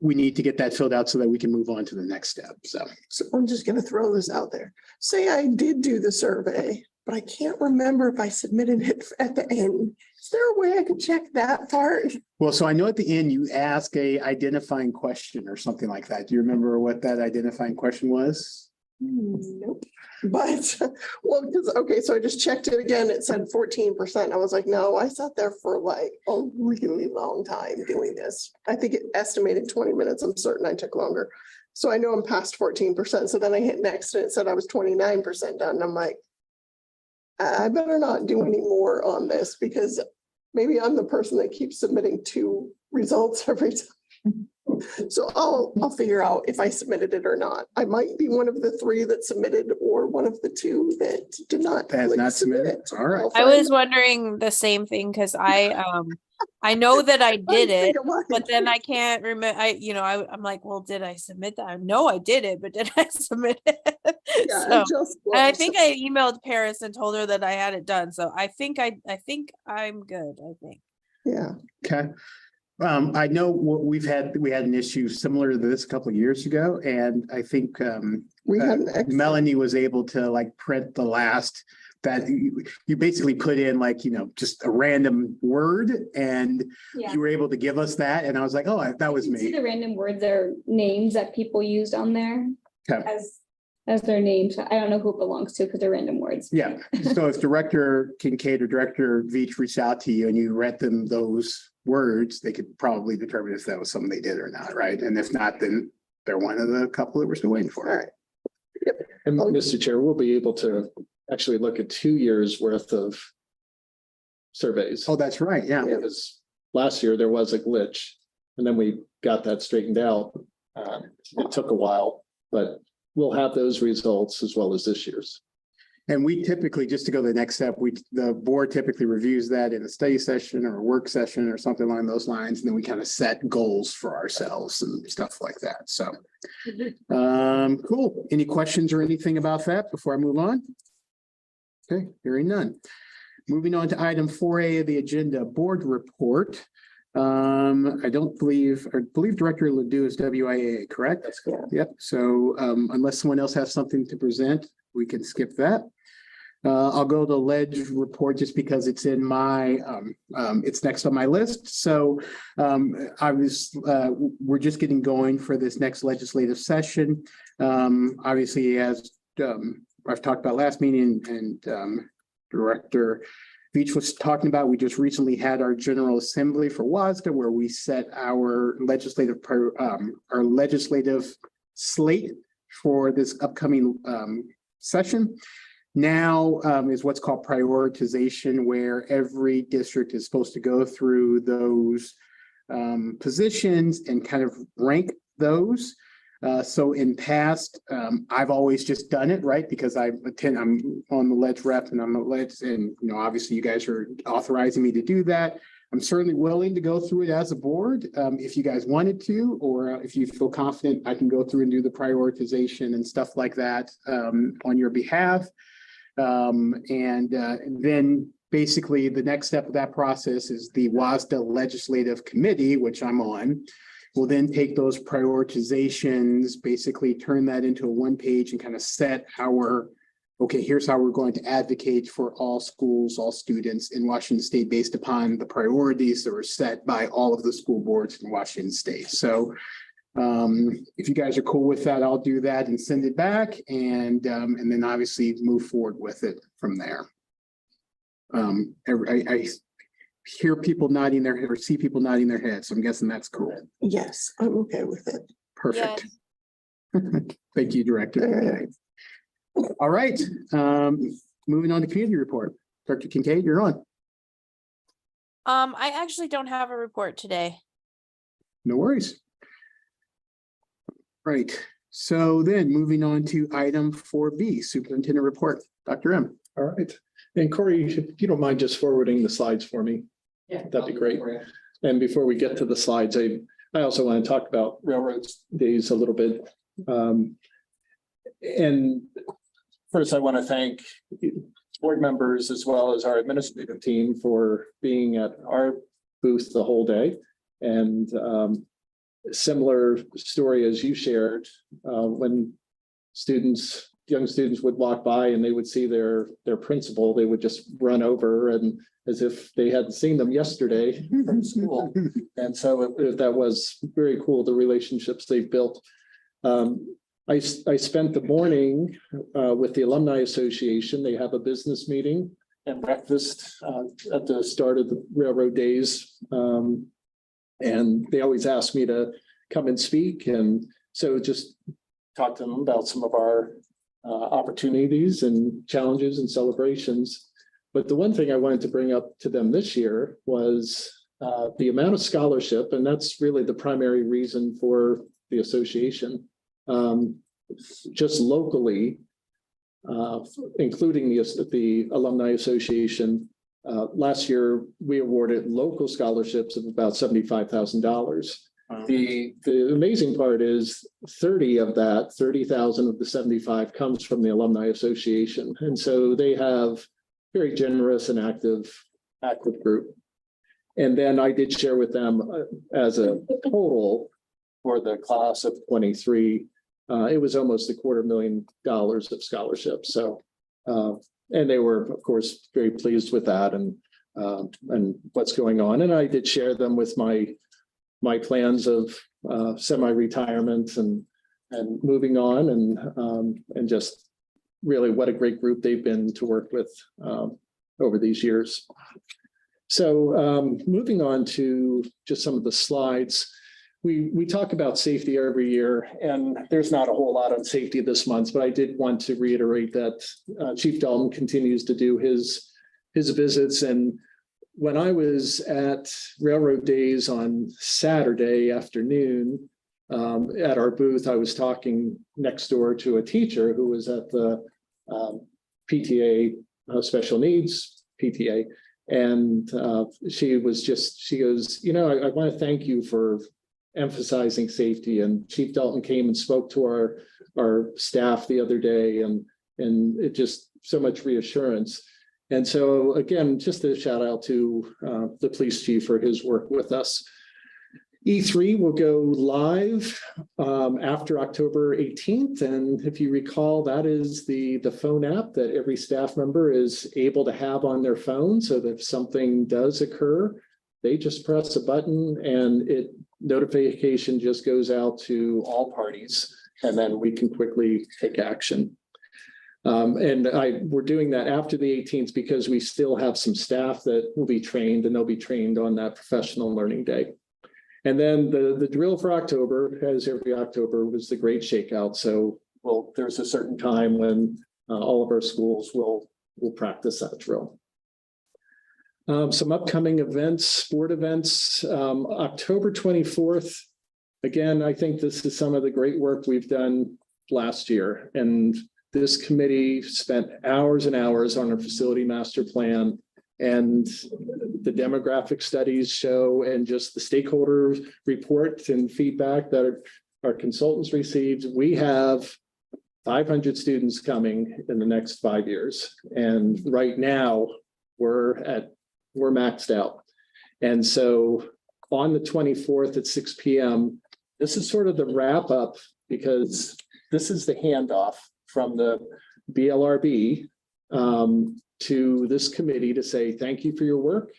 B: we need to get that filled out so that we can move on to the next step. So
C: I'm just gonna throw this out there. Say I did do the survey, but I can't remember if I submitted it at the end. Is there a way I could check that part?
B: well, so I know at the end you ask a identifying question or something like that. Do you remember what that identifying question was?
C: Nope. But, well, because, okay, so I just checked it again. It said 14%. I was like, no, I sat there for like a really long time doing this. I think it estimated 20 minutes. I'm certain I took longer. So I know I'm past 14%. So then I hit next and it said I was 29% done. And I'm like, I better not do any more on this because maybe I'm the person that keeps submitting two results every time. So I'll figure out if I submitted it or not. I might be one of the three that submitted or one of the two that did not.
B: That has
C: click
B: not submitted.
C: submit.
B: All right.
C: I'll
E: I
C: find
E: was wondering the same thing because I know that I did it, but then I can't remember. I'm like, well, did I submit that? No, I did it, but did I submit it?
C: Yeah,
E: So,
C: just
E: and I
C: was.
E: think I emailed Paris and told her that I had it done. So I think I'm good. I think.
C: Yeah,
B: Okay. I know what we had an issue similar to this a couple of years ago, and I think
C: we had an excellent.
B: Melanie was able to like print the last that you basically put in like, just a random word and
G: Yeah.
B: you were able to give us that. And I was like, oh, that was
G: You see
B: me.
G: the random words or names that people used on there
B: Okay.
G: as their names. I don't know who it belongs to because they're random words.
B: Yeah. So if Director Kincaid or Director Veach reached out to you and you read them those words, they could probably determine if that was something they did or not, right? And if not, then they're one of the couple that we're still waiting for.
C: All right.
D: And Mr. Chair, we'll be able to actually look at 2 years worth of surveys.
B: Oh, that's right. Yeah.
D: Because last year there was a glitch and then we got that straightened out. It took a while, but we'll have those results as well as this year's.
B: And we typically, just to go to the next step, the board typically reviews that in a study session or a work session or something along those lines. And then we kind of set goals for ourselves and stuff like that. So, cool. Any questions or anything about that before I move on? Okay, hearing none. Moving on to item 4A of the agenda, board report. I believe Director Ledoux is WIA, correct?
C: That's correct.
B: Yep. So unless someone else has something to present, we can skip that. I'll go to ledge report just because it's in my, it's next on my list. So we're just getting going for this next legislative session. Obviously, as I've talked about last meeting and Director Veach was talking about, we just recently had our General Assembly for WASDA where we set our legislative slate for this upcoming session. Now is what's called prioritization, where every district is supposed to go through those positions and kind of rank those. So in past, I've always just done it, right? Because I'm on the ledge rep and I'm a ledge, and obviously you guys are authorizing me to do that. I'm certainly willing to go through it as a board if you guys wanted to, or if you feel confident, I can go through and do the prioritization and stuff like that on your behalf. Then basically the next step of that process is the WASDA Legislative Committee, which I'm on. We'll then take those prioritizations, basically turn that into a one page and kind of set our okay, here's how we're going to advocate for all schools, all students in Washington State based upon the priorities that were set by all of the school boards in Washington State. So if you guys are cool with that, I'll do that and send it back and then obviously move forward with it from there. I hear people nodding their head or see people nodding their heads. So I'm guessing that's cool.
C: Yes, I'm okay with it.
B: Perfect. Thank you, Director.
C: All right.
B: All right, moving on to community report. Dr. Kincaid, you're on.
E: I actually don't have a report today.
B: No worries. Right, so then moving on to item 4B, superintendent report. Dr. M.
D: All right. And Corey, if you don't mind just forwarding the slides for me,
F: Yeah.
D: that'd be great. And before we get to the slides, I also want to talk about Railroad Days a little bit. And first, I want to thank board members as well as our administrative team for being at our booth the whole day. And similar story as you shared, when young students would walk by and they would see their principal, they would just run over and as if they hadn't seen them yesterday from school. And so that was very cool, the relationships they've built. I spent the morning with the Alumni Association. They have a business meeting and breakfast at the start of the Railroad Days. And they always ask me to come and speak. And so just talk to them about some of our opportunities and challenges and celebrations. But the one thing I wanted to bring up to them this year was the amount of scholarship, and that's really the primary reason for the association. Just locally, including the Alumni Association, last year we awarded local scholarships of about $75,000. The amazing part is 30,000 of the 75 comes from the Alumni Association. And so they have very generous and active group. And then I did share with them as a total for the class of 23, it was almost $250,000 of scholarships. So, and they were, of course, very pleased with that and what's going on. And I did share them with my plans of semi-retirement and moving on and just really what a great group they've been to work with over these years. So moving on to just some of the slides. We talk about safety every year, and there's not a whole lot on safety this month, but I did want to reiterate that Chief Dalton continues to do his visits. And when I was at Railroad Days on Saturday afternoon at our booth, I was talking next door to a teacher who was at the PTA, special needs PTA. And she goes, you know, I want to thank you for emphasizing safety. And Chief Dalton came and spoke to our staff the other day, and it just so much reassurance. And so again, just a shout out to the police chief for his work with us. E3 will go live after October 18th. And if you recall, that is the phone app that every staff member is able to have on their phone. So that if something does occur, they just press a button and notification just goes out to all parties, and then we can quickly take action. We're doing that after the 18th because we still have some staff that will be trained, and they'll be trained on that professional learning day. And then the drill for October, as every October, was the Great Shakeout. So, there's a certain time when all of our schools will practice that drill. Some upcoming events, sport events, October 24th. Again, I think this is some of the great work we've done last year. And this committee spent hours and hours on our facility master plan, and the demographic studies show, and just the stakeholder report and feedback that our consultants received. We have 500 students coming in the next 5 years. And right now we're maxed out. And so on the 24th at 6 p.m., this is sort of the wrap up, because this is the handoff from the BLRB to this committee to say, thank you for your work.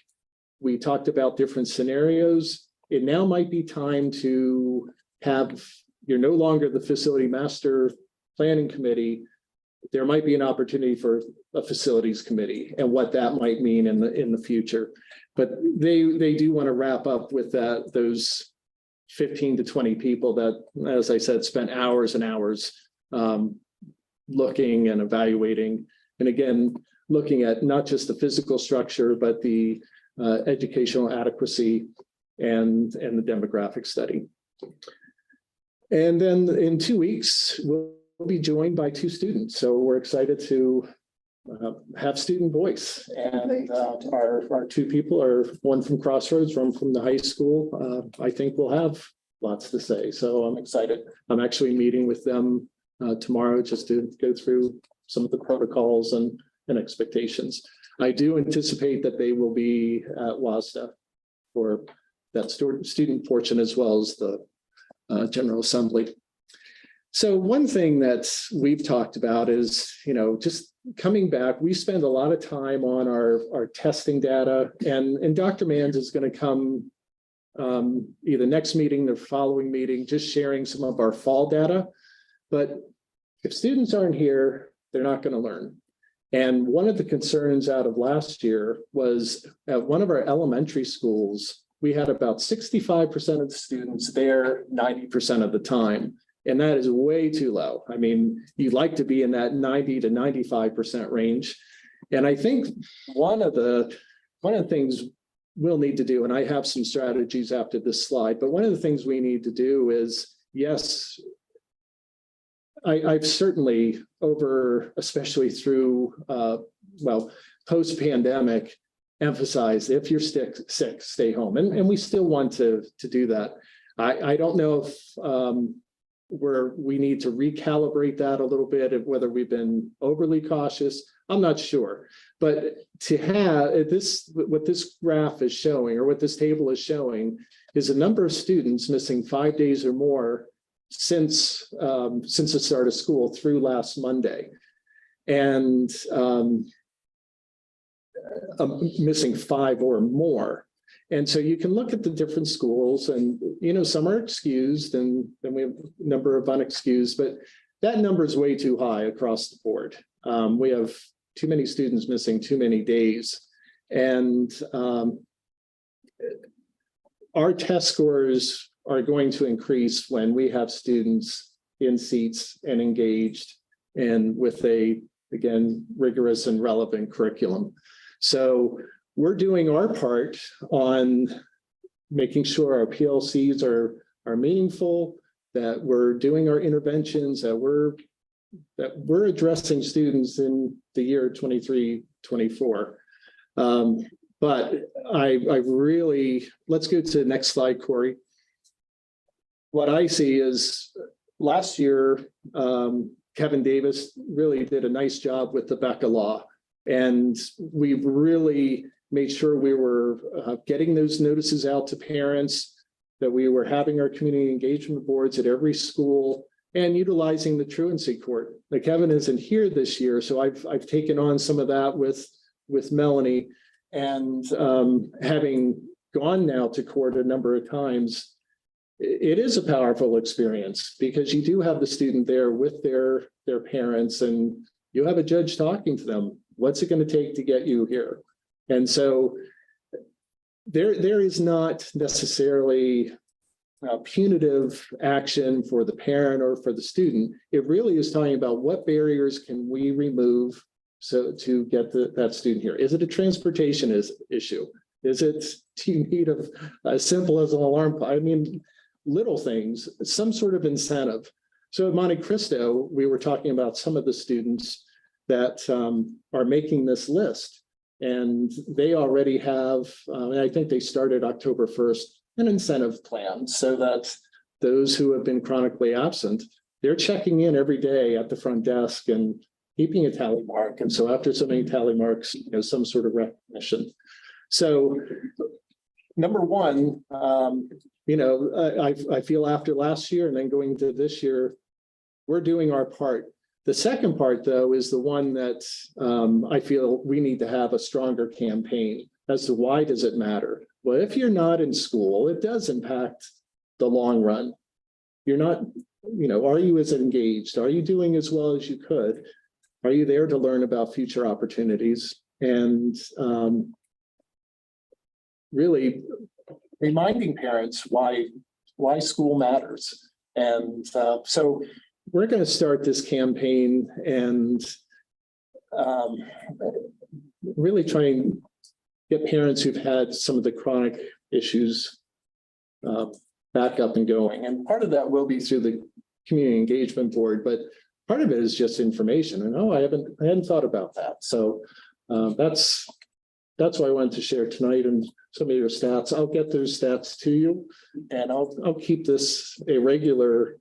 D: We talked about different scenarios. It now might be time to have, you're no longer the facility master planning committee. There might be an opportunity for a facilities committee and what that might mean in the future. But they do want to wrap up with those 15 to 20 people that, as I said, spent hours and hours looking and evaluating. And again, looking at not just the physical structure, but the educational adequacy and the demographic study. And then in 2 weeks, we'll be joined by 2 students. So we're excited to have student voice. And our 2 people are one from Crossroads, one from the high school. I think we'll have lots to say. So I'm excited. I'm actually meeting with them tomorrow just to go through some of the protocols and expectations. I do anticipate that they will be at WASDA for that student portion as well as the General Assembly. So one thing that we've talked about is, just coming back, we spend a lot of time on our testing data, and Dr. Manns is going to come either next meeting or following meeting, just sharing some of our fall data. But if students aren't here, they're not going to learn. And one of the concerns out of last year was at one of our elementary schools, we had about 65% of the students there 90% of the time. And that is way too low. I mean, you'd like to be in that 90 to 95% range. And I think one of the things we'll need to do, and I have some strategies after this slide, but one of the things we need to do is, yes, I've certainly especially through, post-pandemic, emphasized if you're sick, stay home. And we still want to do that. I don't know if we need to recalibrate that a little bit, of whether we've been overly cautious. I'm not sure. But to have what this graph is showing, or what this table is showing, is a number of students missing 5 days or more since the start of school through last Monday, and missing 5 or more. And so you can look at the different schools, and some are excused, and then we have a number of unexcused, but that number is way too high across the board. We have too many students missing too many days, and our test scores are going to increase when we have students in seats and engaged and with again, rigorous and relevant curriculum. So we're doing our part on making sure our PLCs are meaningful, that we're doing our interventions, that we're addressing students in the year 23-24. But I really, let's go to the next slide, Corey. What I see is last year, Kevin Davis really did a nice job with the BECA law. And we've really made sure we were getting those notices out to parents, that we were having our community engagement boards at every school, and utilizing the truancy court. Now, Kevin isn't here this year, so I've taken on some of that with Melanie, and having gone now to court a number of times, it is a powerful experience, because you do have the student there with their parents, and you have a judge talking to them. What's it going to take to get you here? And so there is not necessarily punitive action for the parent or for the student. It really is talking about what barriers can we remove so to get that student here. Is it a transportation issue? Do you need as simple as an alarm? I mean, little things, some sort of incentive. So at Monte Cristo, we were talking about some of the students that are making this list, and they already have, I think they started October 1st, an incentive plan, so that those who have been chronically absent, they're checking in every day at the front desk and keeping a tally mark. And so after so many tally marks, some sort of recognition. So number one, I feel after last year and then going to this year, we're doing our part. The second part, though, is the one that I feel we need to have a stronger campaign as to why does it matter? Well, if you're not in school, it does impact the long run. You're not, are you as engaged? Are you doing as well as you could? Are you there to learn about future opportunities? And really reminding parents why school matters. And so we're going to start this campaign and really try and get parents who've had some of the chronic issues back up and going. And part of that will be through the community engagement board, but part of it is just information. And I hadn't thought about that. So that's why I wanted to share tonight and some of your stats. I'll get those stats to you, and I'll keep this a regular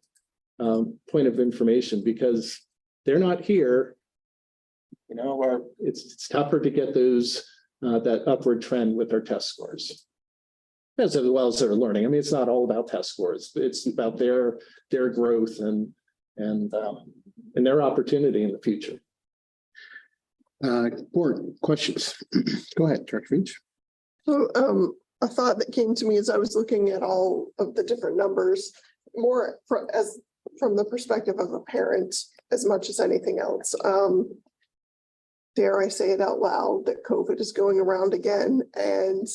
D: point of information because they're not here. It's tougher to get those that upward trend with our test scores, as well as their learning. I mean, it's not all about test scores. It's about their growth and their opportunity in the future.
B: Board questions. Go ahead, Director Reach.
C: So a thought that came to me as I was looking at all of the different numbers, more from the perspective of a parent as much as anything else. Dare I say it out loud that COVID is going around again, and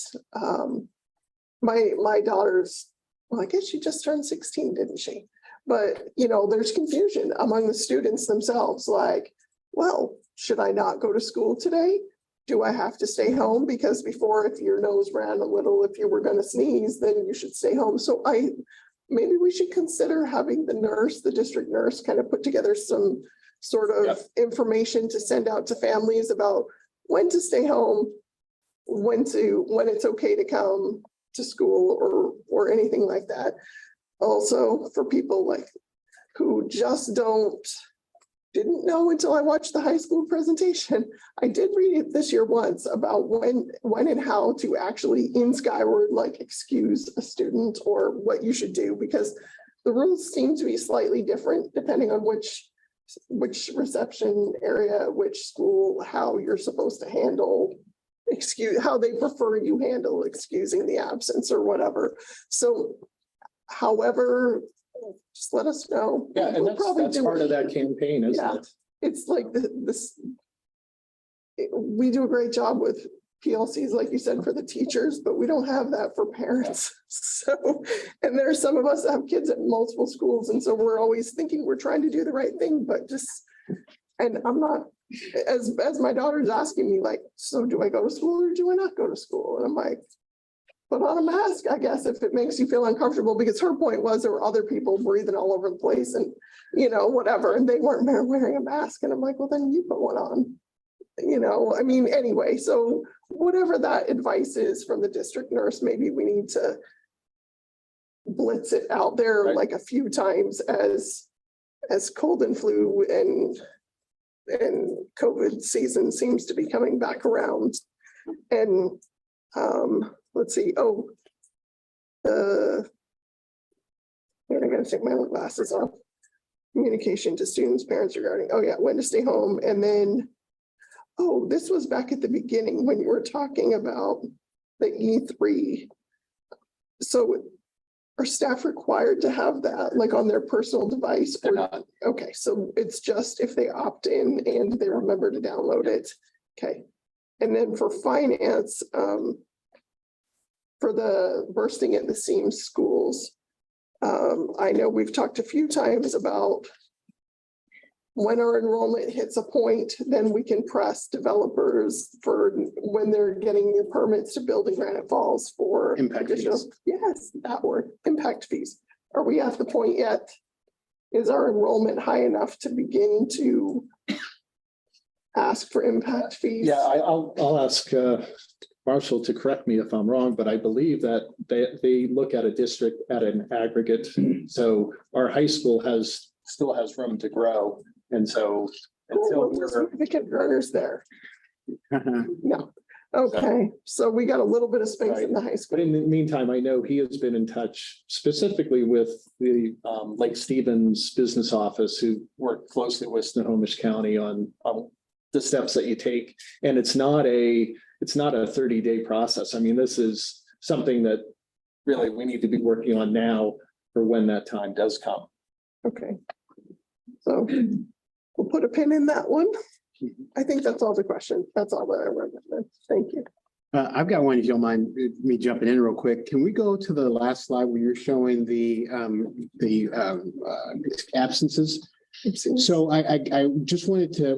C: my daughter's, well, I guess she just turned 16, didn't she? But there's confusion among the students themselves, like, well, should I not go to school today? Do I have to stay home? Because before, if your nose ran a little, if you were going to sneeze, then you should stay home. So maybe we should consider having the district nurse kind of put together some sort of information to send out to families about when to stay home, when it's okay to come to school or anything like that. Also, for people like who just didn't know until I watched the high school presentation. I did read it this year once about when and how to actually in Skyward excuse a student or what you should do, because the rules seem to be slightly different depending on which reception area, which school, how you're supposed to handle how they prefer you handle excusing the absence or whatever. So however, just let us know.
D: Yeah, and that's part of that campaign, isn't it?
C: It's like we do a great job with PLCs, like you said, for the teachers, but we don't have that for parents. So, and there's some of us that have kids at multiple schools, and so we're always thinking we're trying to do the right thing, but and I'm not, as my daughter's asking me, so do I go to school or do I not go to school? And I'm like, put on a mask, I guess, if it makes you feel uncomfortable, because her point was there were other people breathing all over the place and, whatever, and they weren't wearing a mask. And I'm like, well, then you put one on, anyway, so whatever that advice is from the district nurse, maybe we need to blitz it out there a few times as cold and flu and COVID season seems to be coming back around. And let's see. Oh, I gotta take my glasses off. Communication to students, parents regarding, when to stay home. And then, this was back at the beginning when you were talking about the E3. So are staff required to have that on their personal device?
D: They're not.
C: Okay, so it's just if they opt in and they remember to download it. Okay. And then for finance, for the bursting at the seams schools, I know we've talked a few times about when our enrollment hits a point, then we can press developers for when they're getting new permits to build in Granite Falls for
B: Impact fees.
C: Yes, that word, impact fees. Are we at the point yet? Is our enrollment high enough to begin to ask for impact fees?
D: Yeah, I'll ask Marshall to correct me if I'm wrong, but I believe that they look at a district at an aggregate. So our high school still has room to grow. And so until
C: significant earners there. No, Okay, so we got a little bit of space in the high
D: But
C: school.
D: in the meantime, I know he has been in touch specifically with the Lake Stevens Business Office, who work closely with Snohomish County on the steps that you take. And it's not a 30-day process. I mean, this is something that really we need to be working on now for when that time does come.
C: Okay. So we'll put a pin in that one. I think that's all the questions. That's all that I remember. Thank you.
B: I've got one, if you don't mind me jumping in real quick. Can we go to the last slide where you're showing the absences? So I just wanted to,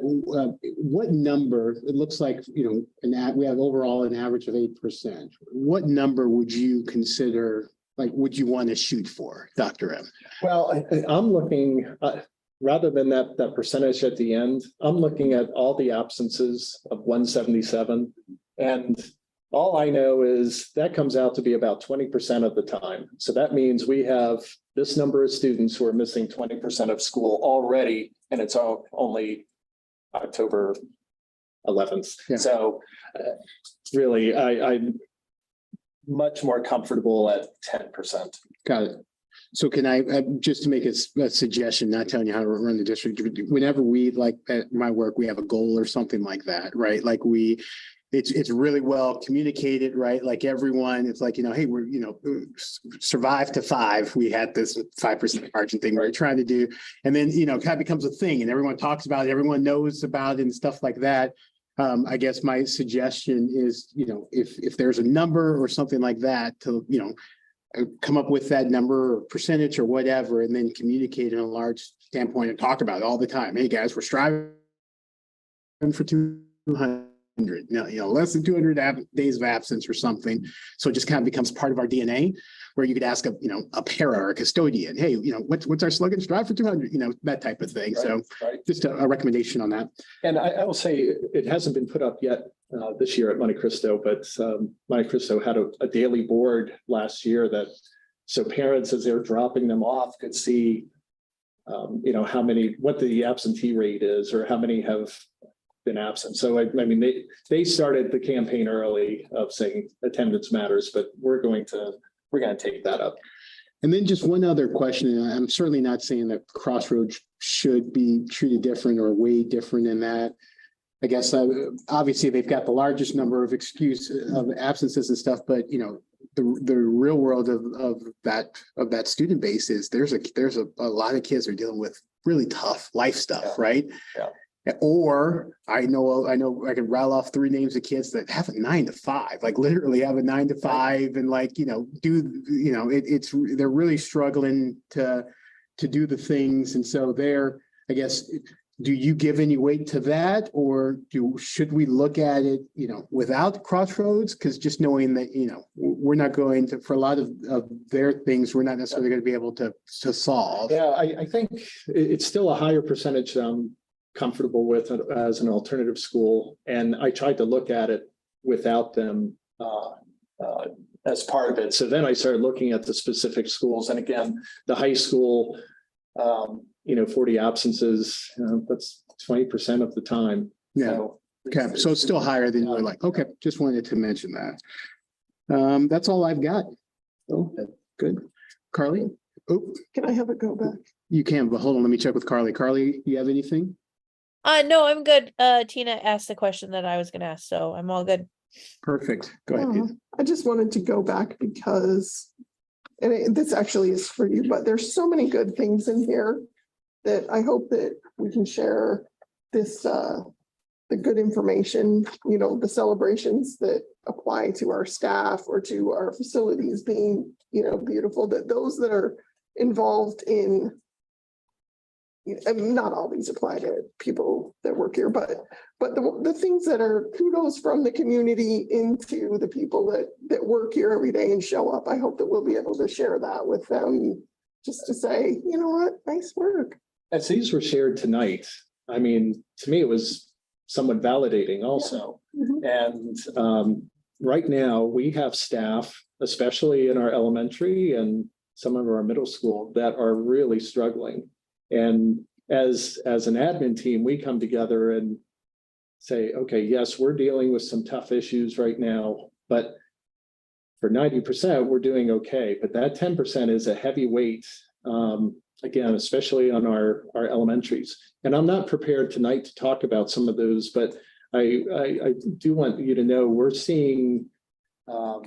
B: what number, it looks like, you know, we have overall an average of 8%. What number would you consider, like, would you want to shoot for, Dr. M?
D: Well, I'm looking, rather than that percentage at the end, I'm looking at all the absences of 177. And all I know is that comes out to be about 20% of the time. So that means we have this number of students who are missing 20% of school already, and it's only October 11th.
B: Yeah.
D: So really, I'm much more comfortable at 10%.
B: Got it. So can I, just to make a suggestion, not telling you how to run the district, whenever we, like at my work, we have a goal or something like that, right? Like it's really well communicated, right? Like everyone, it's like, you know, hey, we're, you know, survive to 5. We had this 5% margin thing we're trying to do. And then, you know, it kind of becomes a thing and everyone talks about it, everyone knows about it and stuff like that. I guess my suggestion is, you know, if there's a number or something like that to, you know, come up with that number or percentage or whatever, and then communicate in a large standpoint and talk about it all the time. Hey guys, we're striving for 200, you know, less than 200 days of absence or something. So it just kind of becomes part of our DNA, where you could ask a, you know, a para or a custodian, hey, you know, what's our slogan? Strive for 200, you know, that type of thing. So just a recommendation on that.
D: And I will say it hasn't been put up yet this year at Monte Cristo, but Monte Cristo had a daily board last year that, so parents, as they're dropping them off, could see, you know, what the absentee rate is, or how many have been absent. So I mean, they started the campaign early of saying attendance matters, but we're going to take that up.
B: And then just one other question, and I'm certainly not saying that Crossroads should be treated different or way different than that. I guess obviously they've got the largest number of absences and stuff, but you know, the real world of that student base is there's a lot of kids are dealing with really tough life stuff, right?
D: Yeah.
B: Or I know I can rattle off 3 names of kids that have a 9 to 5, like literally have a 9 to 5, and like, you know, they're really struggling to do the things. And so I guess, do you give any weight to that, or should we look at it, you know, without Crossroads? Because just knowing that, you know, we're not going to, for a lot of their things, we're not necessarily going to be able to solve.
D: Yeah, I think it's still a higher percentage than I'm comfortable with as an alternative school. And I tried to look at it without them as part of it. So then I started looking at the specific schools. And again, the high school, you know, 40 absences, that's 20% of the time.
B: Yeah.
D: So,
B: Okay. So it's still higher than you were like, okay, just wanted to mention that. That's all I've got. Oh, good. Carly? Oh,
C: Can I have it go back?
B: you can, but hold on, let me check with Carly. Carly, you have anything?
E: No, I'm good. Tina asked the question that I was gonna ask, so I'm all good.
B: Perfect. Go ahead.
C: I just wanted to go back because, this actually is for you, but there's so many good things in here that I hope that we can share this, the good information, you know, the celebrations that apply to our staff or to our facilities being, you know, beautiful, that those that are involved in, and not all these apply to people that work here, but the things that are kudos from the community into the people that work here every day and show up. I hope that we'll be able to share that with them, just to say, you know what, nice work.
D: as these were shared tonight, I mean, to me, it was somewhat validating also. And right now we have staff, especially in our elementary and some of our middle school, that are really struggling. And as an admin team, we come together and say, okay, yes, we're dealing with some tough issues right now, but for 90%, we're doing okay. But that 10% is a heavy weight, again, especially on our elementaries. And I'm not prepared tonight to talk about some of those, but I do want you to know we're seeing a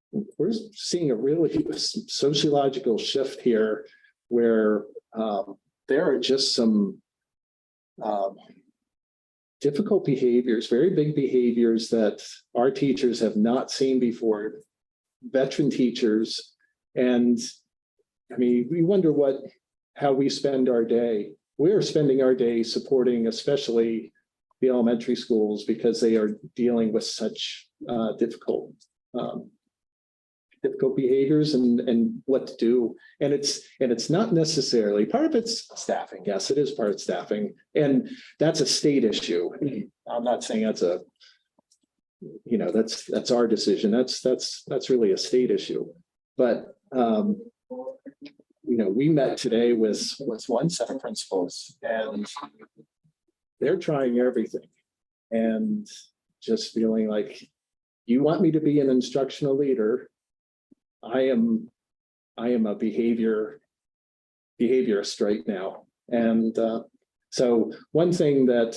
D: really sociological shift here where there are just some difficult behaviors, very big behaviors that our teachers have not seen before, veteran teachers. And I mean, we wonder how we spend our day. We're spending our day supporting especially the elementary schools because they are dealing with such difficult behaviors and what to do. And it's not necessarily, part of it's staffing. Yes, it is part of staffing. And that's a state issue. I'm not saying that's that's our decision. That's really a state issue. But we met today with one set of principals and they're trying everything and just feeling like, you want me to be an instructional leader, I am a behaviorist right now. And so one thing that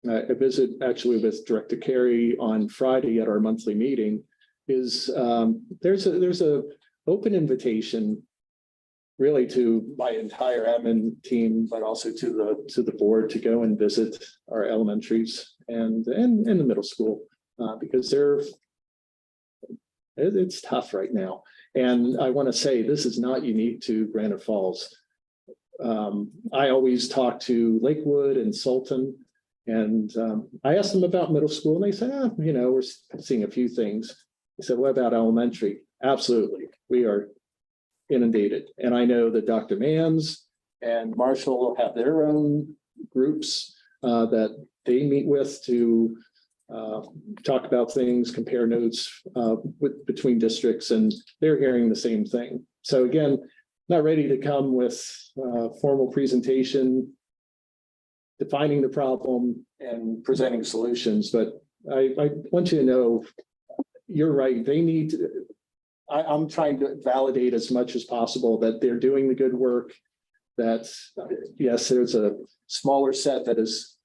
D: I visit actually with Director Carey on Friday at our monthly meeting is there's a open invitation really to my entire admin team, but also to the board to go and visit our elementaries and the middle school because it's tough right now. And I want to say this is not unique to Granite Falls. I always talk to Lakewood and Sultan, and I asked them about middle school, and they said, we're seeing a few things. I said, what about elementary? Absolutely, we are inundated. And I know that Dr. Mans and Marshall have their own groups that they meet with to talk about things, compare notes between districts, and they're hearing the same thing. So again, not ready to come with a formal presentation, defining the problem and presenting solutions, but I want you to know, you're right. They need to, I'm trying to validate as much as possible that they're doing the good work, that yes, there's a smaller set that is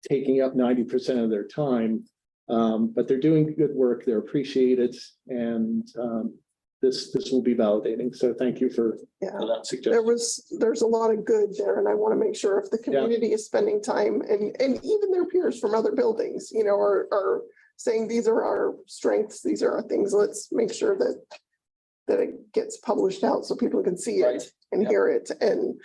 D: taking up 90% of their time, but they're doing good work, they're appreciated, and this will be validating. So thank you for that suggestion.
C: There's a lot of good there, and I want to make sure if the community is spending time and even their peers from other buildings, are saying these are our strengths, these are our things, let's make sure that it gets published out so people can see it and hear it. And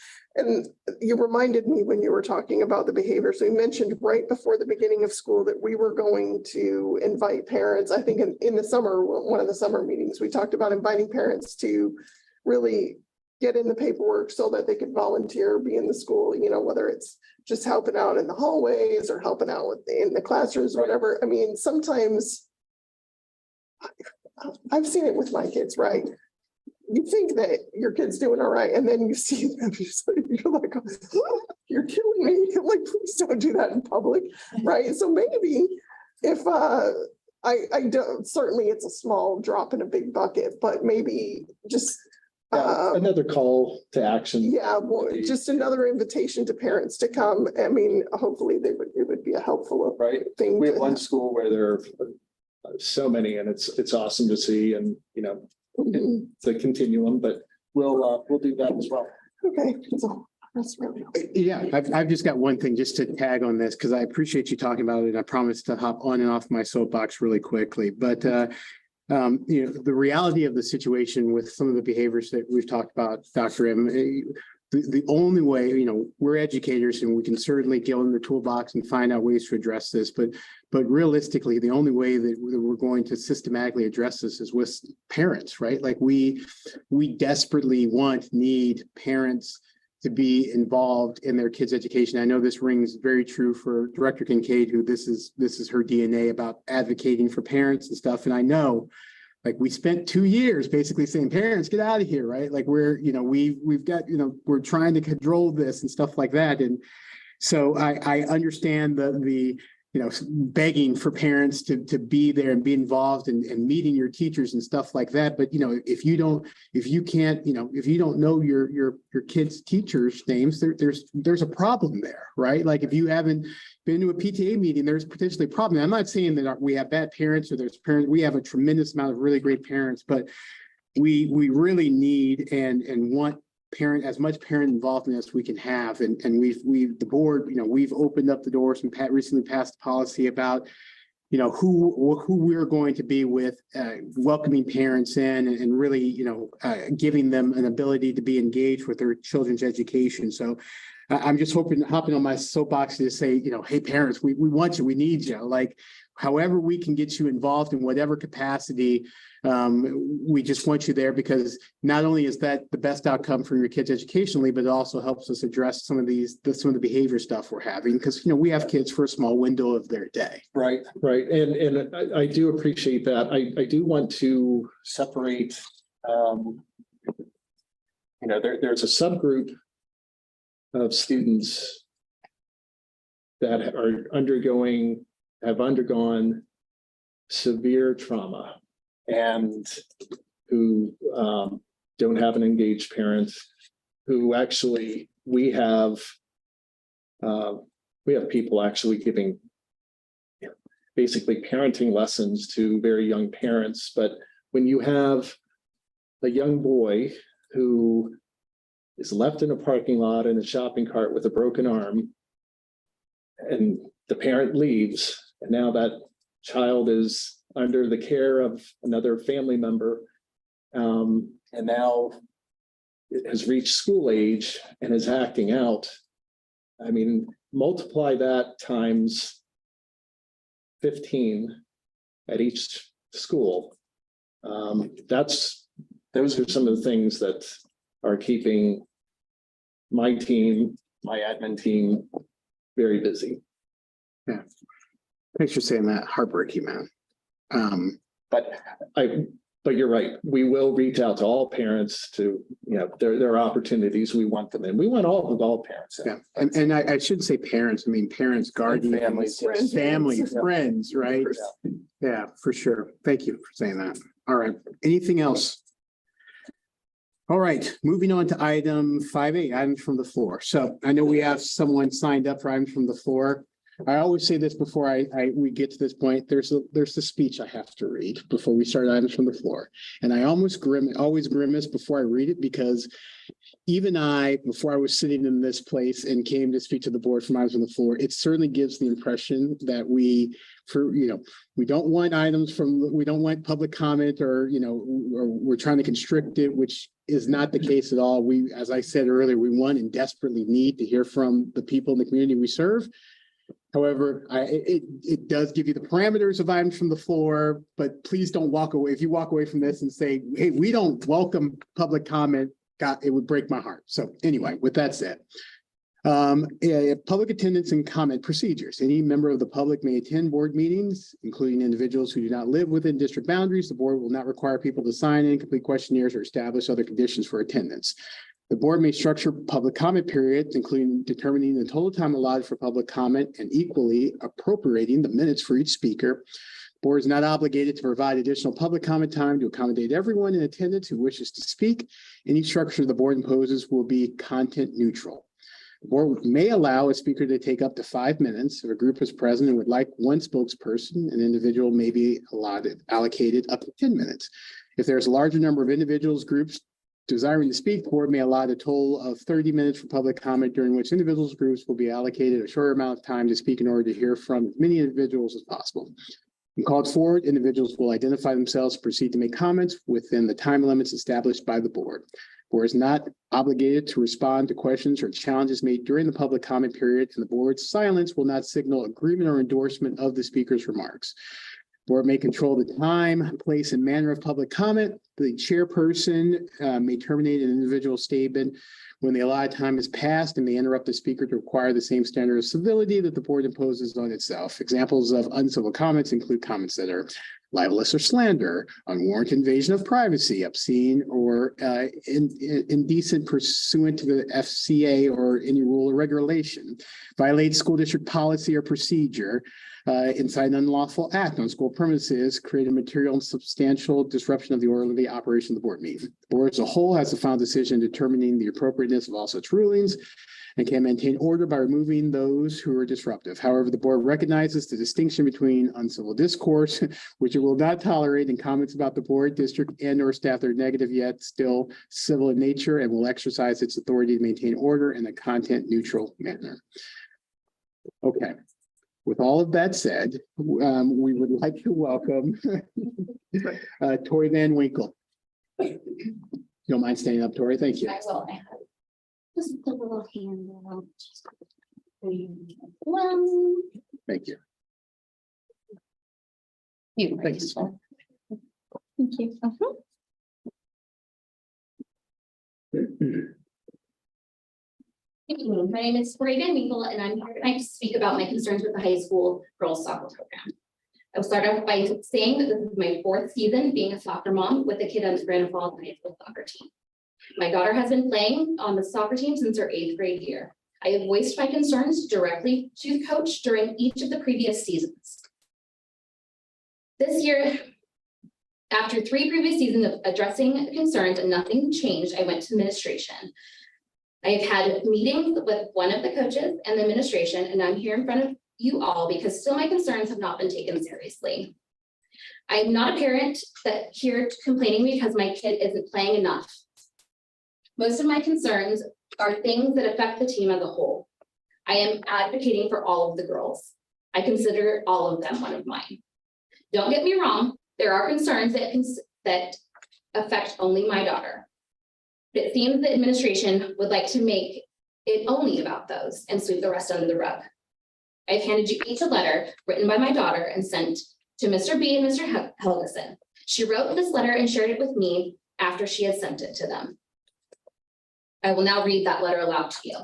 C: you reminded me when you were talking about the behavior. So you mentioned right before the beginning of school that we were going to invite parents. I think in the summer, one of the summer meetings, we talked about inviting parents to really get in the paperwork so that they could volunteer, be in the school, whether it's just helping out in the hallways or helping out in the classrooms, whatever. I mean, sometimes I've seen it with my kids, right? You think that your kid's doing all right, and then you see them, you're like, oh, you're killing me. Like, please don't do that in public, right? So maybe if I don't, certainly it's a small drop in a big bucket, but maybe just
D: another call to action.
C: Yeah, well, just another invitation to parents to come. I mean, hopefully it would be a helpful thing.
D: We have one school where there are so many, and it's awesome to see, and it's a continuum, but we'll do that as well.
C: Okay, so that's really
B: Yeah, I've just got one thing just to tag on this, because I appreciate you talking about it, and I promise to hop on and off my soapbox really quickly. But the reality of the situation with some of the behaviors that we've talked about, Dr. M, the only way, we're educators and we can certainly go in the toolbox and find out ways to address this, but realistically, the only way that we're going to systematically address this is with parents, right? Like we desperately need parents to be involved in their kids' education. I know this rings very true for Director Kincaid, who this is her DNA about advocating for parents and stuff. And I know, like, we spent 2 years basically saying, parents, get out of here, right? Like we've got, we're trying to control this and stuff like that. So I understand the, you know, begging for parents to be there and be involved and meeting your teachers and stuff like that. But, you know, if you can't, you know, if you don't know your kids' teachers' names, there's a problem there, right? Like if you haven't been to a PTA meeting, there's potentially a problem. I'm not saying that we have bad parents or there's parents, we have a tremendous amount of really great parents, but we really need and want as much parent involvement as we can have. And the board, you know, we've opened up the doors and recently passed a policy about, you know, who we're going to be with, welcoming parents in and really, you know, giving them an ability to be engaged with their children's education. So I'm just hopping on my soapbox to say, you know, hey, parents, we want you, we need you. Like, however we can get you involved in whatever capacity, we just want you there, because not only is that the best outcome for your kids educationally, but it also helps us address some of the behavior stuff we're having, because, you know, we have kids for a small window of their day.
D: Right, right. And I do appreciate that. I do want to separate, you know, there's a subgroup of students that have undergone severe trauma and who don't have an engaged parent, who actually we have people actually giving, you know, basically parenting lessons to very young parents. But when you have a young boy who is left in a parking lot in a shopping cart with a broken arm, and the parent leaves, and now that child is under the care of another family member, and now it has reached school age and is acting out. I mean, multiply that times 15 at each school. Those are some of the things that are keeping my team, my admin team, very busy.
B: Yeah. Thanks for saying that. Heartbreaking, man.
D: But you're right. We will reach out to all parents to, you know, there are opportunities. We want them in. We want all parents in.
B: Yeah. And I shouldn't say parents. I mean, parents, guardians,
D: families,
C: yes.
B: family,
C: Yeah.
B: friends, right? Yeah, for sure. Thank you for saying that. All right. Anything else? All right, moving on to item 5A, items from the floor. So I know we have someone signed up for items from the floor. I always say this before we get to this point. There's the speech I have to read before we start items from the floor, and I always grimace before I read it, because even before I was sitting in this place and came to speak to the board from items from the floor, it certainly gives the impression that we don't want public comment, or, you know, or we're trying to constrict it, which is not the case at all. We, as I said earlier, we want and desperately need to hear from the people in the community we serve. However, it does give you the parameters of items from the floor, but please don't walk away. If you walk away from this and say, hey, we don't welcome public comment, it would break my heart. So anyway, with that said, public attendance and comment procedures. Any member of the public may attend board meetings, including individuals who do not live within district boundaries. The board will not require people to sign in, complete questionnaires, or establish other conditions for attendance. The board may structure public comment periods, including determining the total time allotted for public comment and equally appropriating the minutes for each speaker. The board is not obligated to provide additional public comment time to accommodate everyone in attendance who wishes to speak. Any structure the board imposes will be content neutral. The board may allow a speaker to take up to 5 minutes. If a group is present and would like one spokesperson, an individual may be allocated up to 10 minutes. If there's a larger number of individuals, groups desiring to speak, the board may allot a total of 30 minutes for public comment, during which individuals groups will be allocated a shorter amount of time to speak in order to hear from as many individuals as possible. When called forward, individuals will identify themselves and proceed to make comments within the time limits established by the board. The board is not obligated to respond to questions or challenges made during the public comment period, and the board's silence will not signal agreement or endorsement of the speaker's remarks. The board may control the time, place, and manner of public comment. The chairperson may terminate an individual statement when the allotted time has passed and may interrupt the speaker to require the same standard of civility that the board imposes on itself. Examples of uncivil comments include comments that are libelous or slander, unwarranted invasion of privacy, obscene or indecent pursuant to the FCA or any rule or regulation, violate school district policy or procedure, incite an unlawful act on school premises, create a material and substantial disruption of the orderly operation of the board meeting. The board as a whole has the final decision determining the appropriateness of all such rulings and can maintain order by removing those who are disruptive. However, the board recognizes the distinction between uncivil discourse, which it will not tolerate, and comments about the board, district, and or staff that are negative yet still civil in nature, and will exercise its authority to maintain order in a content neutral manner. Okay. With all of that said, we would like to welcome Tori Van Winkle. You don't mind standing up, Tori? Thank you.
H: I will. I have just a little hand out. Well,
B: Thank you.
H: you.
B: Thanks.
G: Thank you.
H: Good evening. My name is Tori Van Winkle, and I'm here tonight to speak about my concerns with the high school girls soccer program. I'll start off by saying that this is my 4th season being a soccer mom with a kid on the Grand Falls High School soccer team. My daughter has been playing on the soccer team since her 8th grade year. I have voiced my concerns directly to the coach during each of the previous seasons. This year, after 3 previous seasons of addressing concerns and nothing changed, I went to administration. I have had meetings with one of the coaches and the administration, and I'm here in front of you all because still my concerns have not been taken seriously. I am not a parent that here complaining because my kid isn't playing enough. Most of my concerns are things that affect the team as a whole. I am advocating for all of the girls. I consider all of them one of mine. Don't get me wrong, there are concerns that affect only my daughter. It seems the administration would like to make it only about those and sweep the rest under the rug. I've handed you each a letter written by my daughter and sent to Mr. B and Mr. Helgeson. She wrote this letter and shared it with me after she had sent it to them. I will now read that letter aloud to you.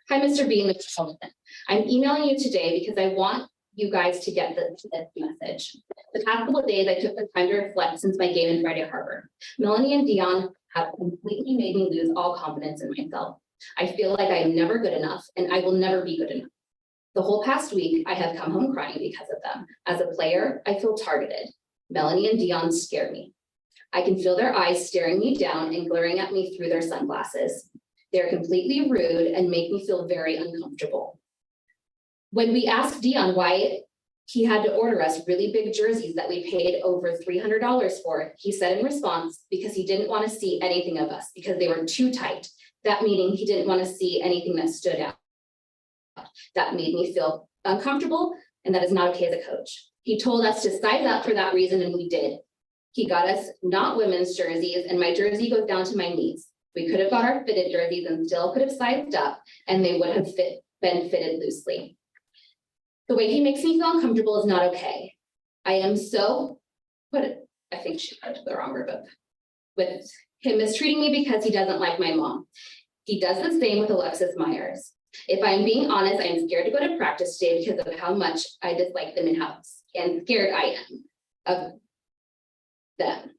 H: Hi, Mr. B and Mr. Helgeson. I'm emailing you today because I want you guys to get this message. The past couple of days, I took the time to reflect since my game in Friday Harbor. Melanie and Dion have completely made me lose all confidence in myself. I feel like I am never good enough and I will never be good enough. The whole past week, I have come home crying because of them. As a player, I feel targeted. Melanie and Dion scare me. I can feel their eyes staring me down and glaring at me through their sunglasses. They're completely rude and make me feel very uncomfortable. When we asked Dion why he had to order us really big jerseys that we paid over $300 for, he said in response, because he didn't want to see anything of us because they were too tight. That meaning he didn't want to see anything that stood out. That made me feel uncomfortable, and that is not okay as a coach. He told us to size up for that reason, and we did. He got us not women's jerseys, and my jersey goes down to my knees. We could have got our fitted jerseys and still could have sized up, and they would have been fitted loosely. The way he makes me feel uncomfortable is not okay. I am so, I think she put the wrong word, but with him mistreating me because he doesn't like my mom. He does the same with Alexis Myers. If I'm being honest, I'm scared to go to practice today because of how much I dislike them in-house and scared I am of them.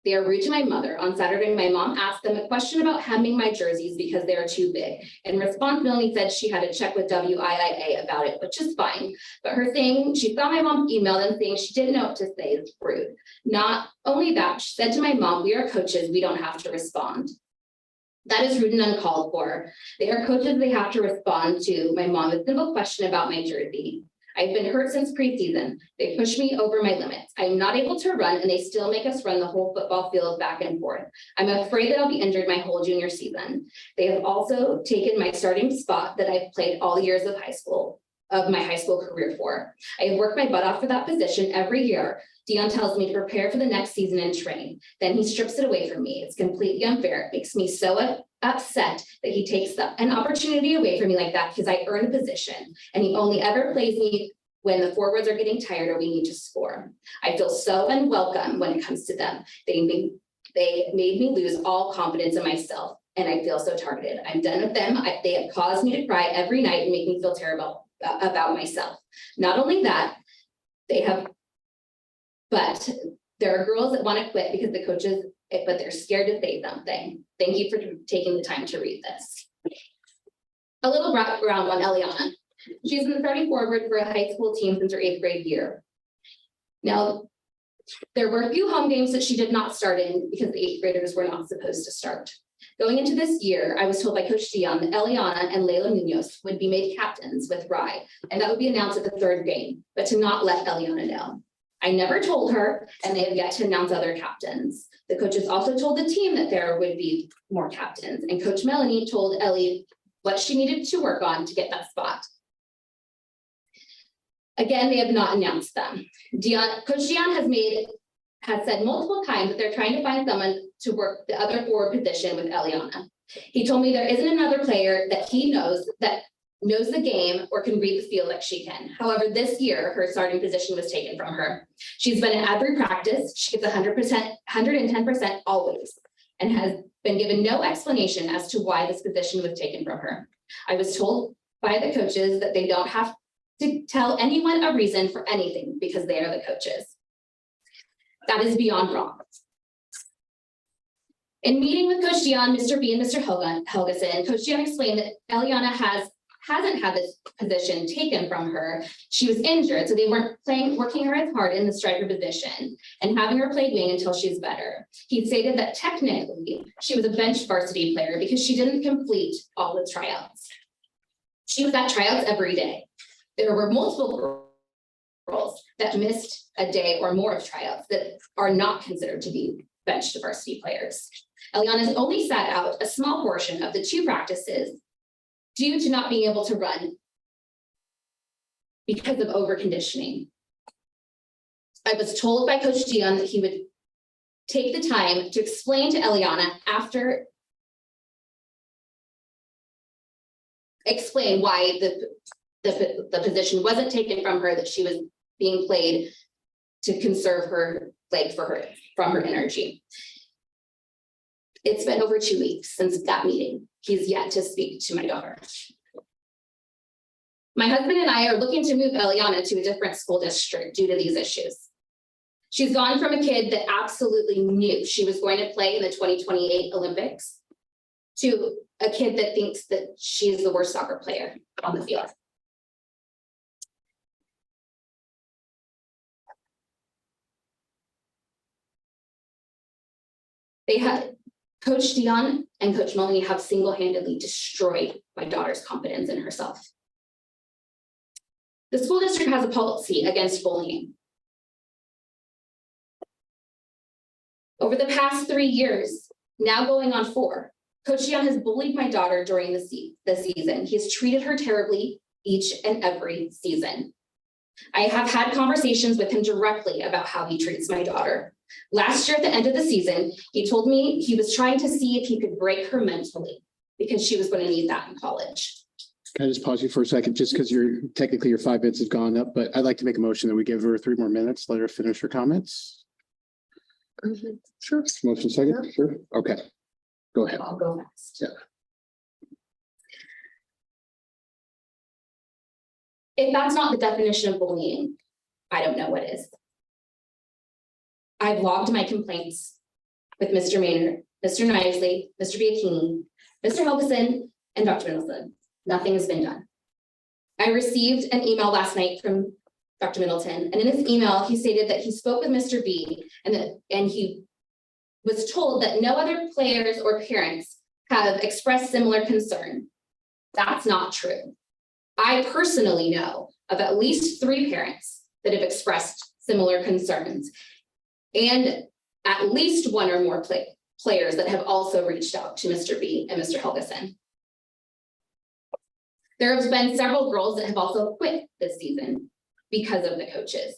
H: They are rude to my mother. On Saturday, my mom asked them a question about hemming my jerseys because they are too big. In response, Melanie said she had to check with WIIA about it, which is fine. But her saying she saw my mom's email and saying she didn't know what to say is rude. Not only that, she said to my mom, we are coaches, we don't have to respond. That is rude and uncalled for. They are coaches, they have to respond to my mom a simple question about my jersey. I've been hurt since preseason. They push me over my limits. I'm not able to run and they still make us run the whole football field back and forth. I'm afraid that I'll be injured my whole junior season. They have also taken my starting spot that I've played all years of my high school career for. I have worked my butt off for that position every year. Dion tells me to prepare for the next season and train. Then he strips it away from me. It's completely unfair. It makes me so upset that he takes an opportunity away from me like that because I earned the position. And he only ever plays me when the forwards are getting tired or we need to score. I feel so unwelcome when it comes to them. They They made me lose all confidence in myself, and I feel so targeted. I'm done with them. They have caused me to cry every night and make me feel terrible about myself. Not only that, but there are girls that want to quit because the coaches, but they're scared to say something. Thank you for taking the time to read this. A little background on Eliana. She's been starting forward for a high school team since her 8th grade year. Now, there were a few home games that she did not start in because the 8th graders were not supposed to start. Going into this year, I was told by Coach Dion that Eliana and Layla Munoz would be made captains with Rye, and that would be announced at the 3rd game, but to not let Eliana know. I never told her, and they have yet to announce other captains. The coaches also told the team that there would be more captains, and Coach Melanie told Ellie what she needed to work on to get that spot. Again, they have not announced them. Coach Dion has said multiple times that they're trying to find someone to work the other forward position with Eliana. He told me there isn't another player that he knows that knows the game or can read the field like she can. However, this year, her starting position was taken from her. She's been in every practice. She gets 100%, 110% always, and has been given no explanation as to why this position was taken from her. I was told by the coaches that they don't have to tell anyone a reason for anything because they are the coaches. That is beyond wrong. In meeting with Coach Dion, Mr. B and Mr. Helgeson, Coach Dion explained that Eliana hasn't had this position taken from her. She was injured, so they weren't working her as hard in the striker position and having her play wing until she's better. He stated that technically she was a bench varsity player because she didn't complete all the tryouts. She was at tryouts every day. There were multiple girls that missed a day or more of tryouts that are not considered to be bench varsity players. Eliana's only sat out a small portion of the 2 practices due to not being able to run because of overconditioning. I was told by Coach Dion that he would take the time to explain to Eliana explain why the position wasn't taken from her, that she was being played to conserve her leg from her energy. It's been over 2 weeks since that meeting. He's yet to speak to my daughter. My husband and I are looking to move Eliana to a different school district due to these issues. She's gone from a kid that absolutely knew she was going to play in the 2028 Olympics to a kid that thinks that she's the worst soccer player on the field. Coach Dion and Coach Melanie have single-handedly destroyed my daughter's confidence in herself. The school district has a policy against bullying. Over the past 3 years, now going on 4, Coach Dion has bullied my daughter during the season. He's treated her terribly each and every season. I have had conversations with him directly about how he treats my daughter. Last year at the end of the season, he told me he was trying to see if he could break her mentally because she was going to need that in college.
B: Can I just pause you for a second, just because technically your 5 minutes have gone up, but I'd like to make a motion that we give her 3 more minutes, let her finish her comments. Sure. Motion second, sure. Okay, go ahead.
H: I'll go fast.
B: Yeah.
H: If that's not the definition of bullying, I don't know what is. I've logged my complaints with Mr. Maynard, Mr. Knisley, Mr. Biachini, Mr. Helgeson, and Dr. Middleton. Nothing has been done. I received an email last night from Dr. Middleton, and in his email, he stated that he spoke with Mr. B and he was told that no other players or parents have expressed similar concern. That's not true. I personally know of at least 3 parents that have expressed similar concerns, and at least 1 or more players that have also reached out to Mr. B and Mr. Helgeson. There have been several girls that have also quit this season because of the coaches.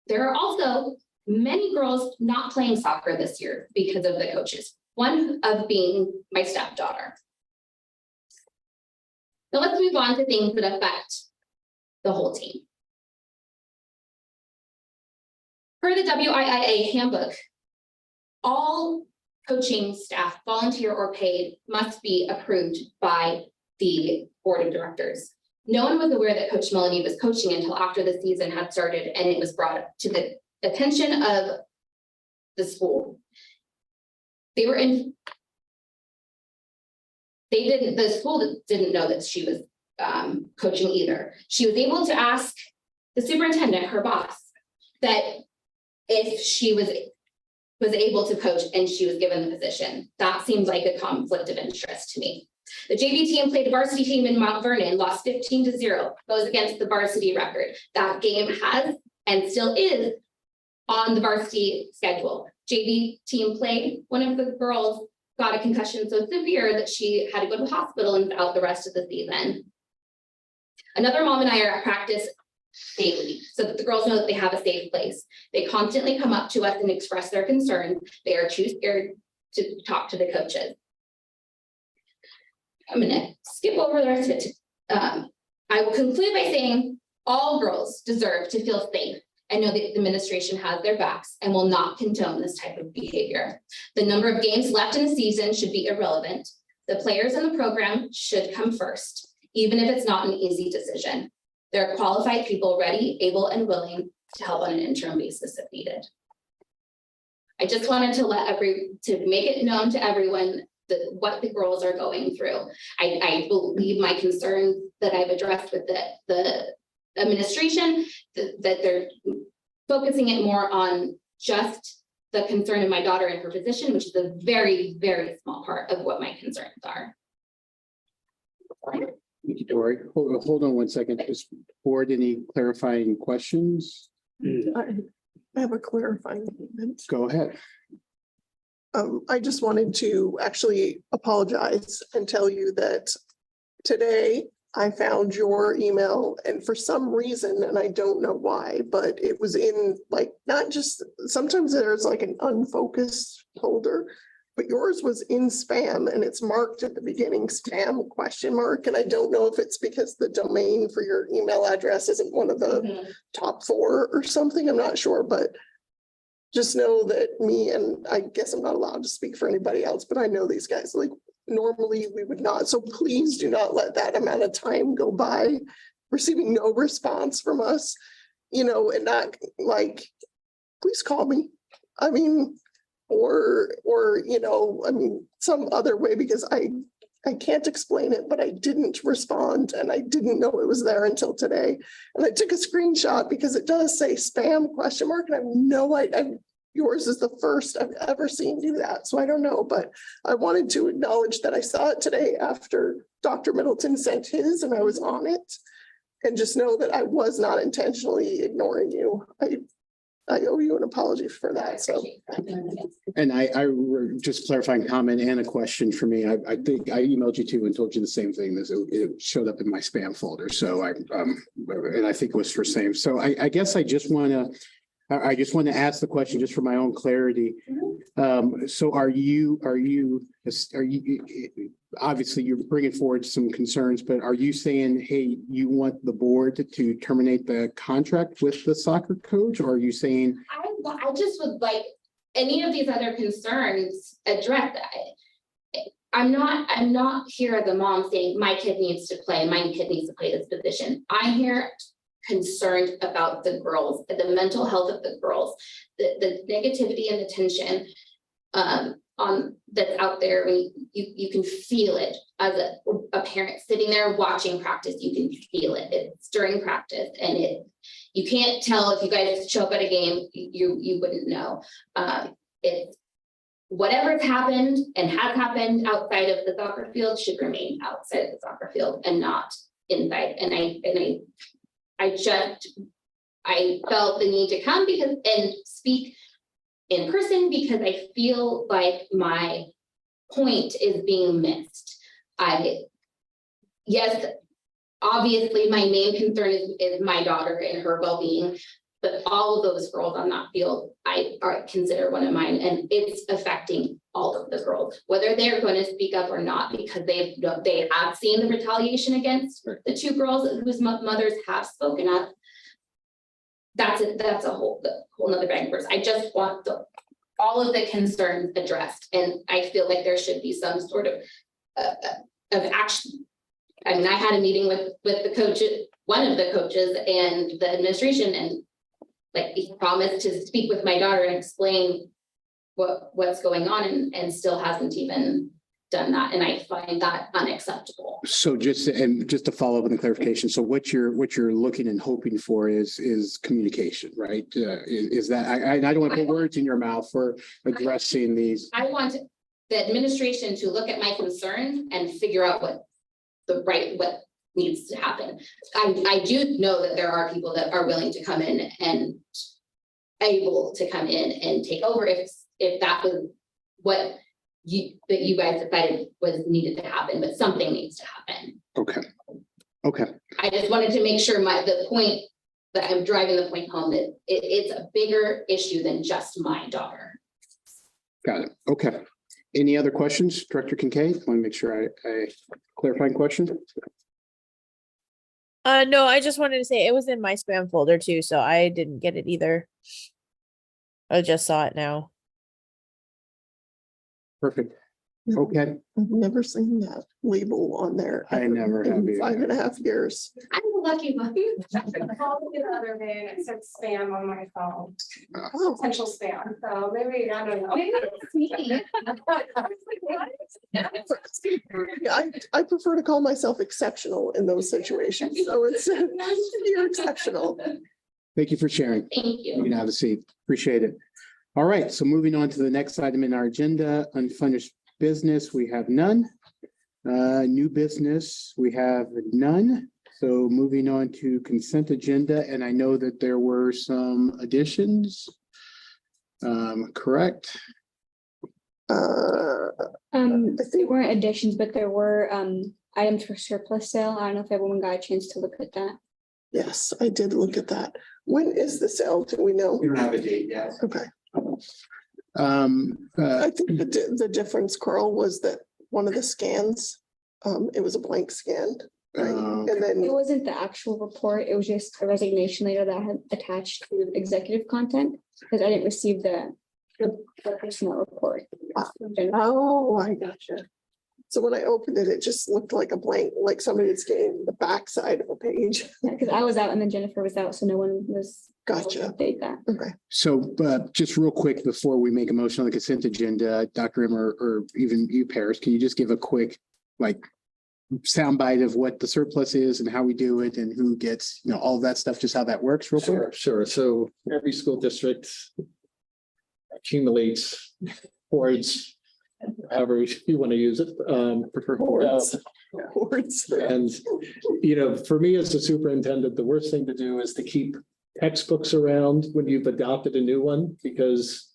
H: There are also many girls not playing soccer this year because of the coaches, one of being my stepdaughter. Now let's move on to things that affect the whole team. Per the WIIA handbook, all coaching staff, volunteer or paid, must be approved by the board of directors. No one was aware that Coach Melanie was coaching until after the season had started and it was brought to the attention of the school. The school didn't know that she was coaching either. She was able to ask the superintendent, her boss, that if she was able to coach and she was given the position. That seems like a conflict of interest to me. The JV team played a varsity team in Mount Vernon, lost 15-0, goes against the varsity record. That game has and still is on the varsity schedule. JV team played, one of the girls got a concussion so severe that she had to go to the hospital and was out the rest of the season. Another mom and I are at practice daily so that the girls know that they have a safe place. They constantly come up to us and express their concerns. They are too scared to talk to the coaches. I'm gonna skip over the rest of it. I will conclude by saying all girls deserve to feel safe and know that the administration has their backs and will not condone this type of behavior. The number of games left in the season should be irrelevant. The players in the program should come first, even if it's not an easy decision. There are qualified people ready, able, and willing to help on an interim basis if needed. I just wanted to make it known to everyone what the girls are going through. I believe my concerns that I've addressed with the administration, that they're focusing it more on just the concern of my daughter and her position, which is a very, very small part of what my concerns are.
B: Thank you, Dory. Hold on one second. Is board any clarifying questions?
C: I have a clarifying statement.
B: Go ahead.
C: I just wanted to actually apologize and tell you that today I found your email and for some reason, and I don't know why, but it was in like, not just, sometimes there's like an unfocused folder, but yours was in spam and it's marked at the beginning spam ? And I don't know if it's because the domain for your email address isn't one of the top 4 or something. I'm not sure, but just know that me, and I guess I'm not allowed to speak for anybody else, but I know these guys, like normally we would not. So please do not let that amount of time go by receiving no response from us, and not like, please call me. I mean, or some other way, because I can't explain it, but I didn't respond and I didn't know it was there until today. And I took a screenshot because it does say spam ? And I have no idea. Yours is the first I've ever seen do that. So I don't know, but I wanted to acknowledge that I saw it today after Dr. Middleton sent his and I was on it. And just know that I was not intentionally ignoring you. I owe you an apology for that. So.
B: And I just clarifying comment and a question for me. I think I emailed you too and told you the same thing. It showed up in my spam folder. So and I think it was for same. So I guess I just want to ask the question just for my own clarity. So are you obviously you're bringing forward some concerns, but are you saying, hey, you want the board to terminate the contract with the soccer coach? Or are you saying?
H: I just would like any of these other concerns addressed. I'm not here as a mom saying my kid needs to play, my kid needs to play this position. I'm here concerned about the girls, the mental health of the girls, the negativity and the tension that's out there. When you can feel it as a parent sitting there watching practice. You can feel it. It's during practice, and you can't tell if you guys show up at a game. You wouldn't know. It's whatever's happened and has happened outside of the soccer field should remain outside of the soccer field and not inside. And I felt the need to come and speak in person because I feel like my point is being missed. Yes, obviously my main concern is my daughter and her well-being, but all of those girls on that field, I consider one of mine, and it's affecting all of the girls, whether they're going to speak up or not, because they have seen the retaliation against the 2 girls whose mothers have spoken up. that's a whole nother bag of words. I just want all of the concerns addressed, and I feel like there should be some sort of action. I mean, I had a meeting with the coaches, one of the coaches and the administration, and like he promised to speak with my daughter and explain what's going on, and still hasn't even done that. And I find that unacceptable.
B: So just to follow up on the clarification, so what you're looking and hoping for is communication, right? Is that, I don't want to put words in your mouth for addressing these.
H: I want the administration to look at my concerns and figure out what needs to happen. I do know that there are people that are willing to come in and able to come in and take over if that was what you guys decided was needed to happen, but something needs to happen.
B: Okay.
H: I just wanted to make sure the point that I'm driving the point home that it's a bigger issue than just my daughter.
B: Got it. Okay. Any other questions, Director Kincaid? Want to make sure I clarifying question?
E: No, I just wanted to say it was in my spam folder too, so I didn't get it either. I just saw it now.
B: Perfect. Okay.
C: I've never seen that label on there.
B: I never have
C: in
B: either.
C: 5.5 years.
H: I'm a lucky one.
I: Called me the other day and it said spam on my phone,
C: Oh,
I: potential spam, so maybe, I don't know.
H: Maybe it's me.
C: yeah, I prefer to call myself exceptional in those situations. So it's, you're exceptional.
B: Thank you for sharing.
H: Thank
B: You
H: you.
B: can have a seat. Appreciate it. All right. So moving on to the next item in our agenda, unfinished business, we have none. New business, we have none. So moving on to consent agenda, and I know that there were some additions. Correct?
G: There weren't additions, but there were items for surplus sale. I don't know if everyone got a chance to look at that.
C: Yes, I did look at that. When is the sale? Do we know?
B: don't have a date yet.
C: Okay. I think the difference, Carl, was that one of the scans, it was a blank scan. Right? And
G: It
C: then,
G: wasn't the actual report. It was just a resignation letter that I had attached to executive content because I didn't receive the personnel report.
C: oh, I gotcha. So when I opened it, it just looked like a blank, like somebody had scanned the backside of a page.
G: Because I was out and then Jennifer was out, so no one was.
C: Gotcha.
G: Update that.
C: Okay.
B: So just real quick, before we make a motion on the consent agenda, Dr. Emmer, or even you, Paris, can you just give a quick, like, soundbite of what the surplus is and how we do it and who gets, all of that stuff, just how that works real quick?
D: Sure. So every school district accumulates towards however you want to use it.
C: Boards. Boards.
D: And, for me as the superintendent, the worst thing to do is to keep textbooks around when you've adopted a new one, because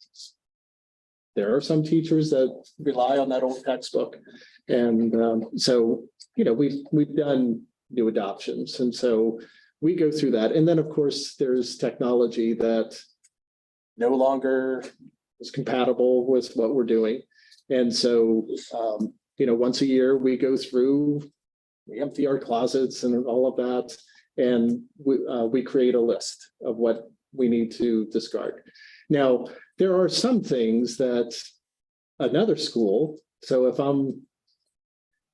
D: there are some teachers that rely on that old textbook. And so, we've done new adoptions. And so we go through that. And then, of course, there's technology that no longer is compatible with what we're doing. And so, once a year we go through, we empty our closets and all of that. And we create a list of what we need to discard. Now, there are some things that another school, so if I'm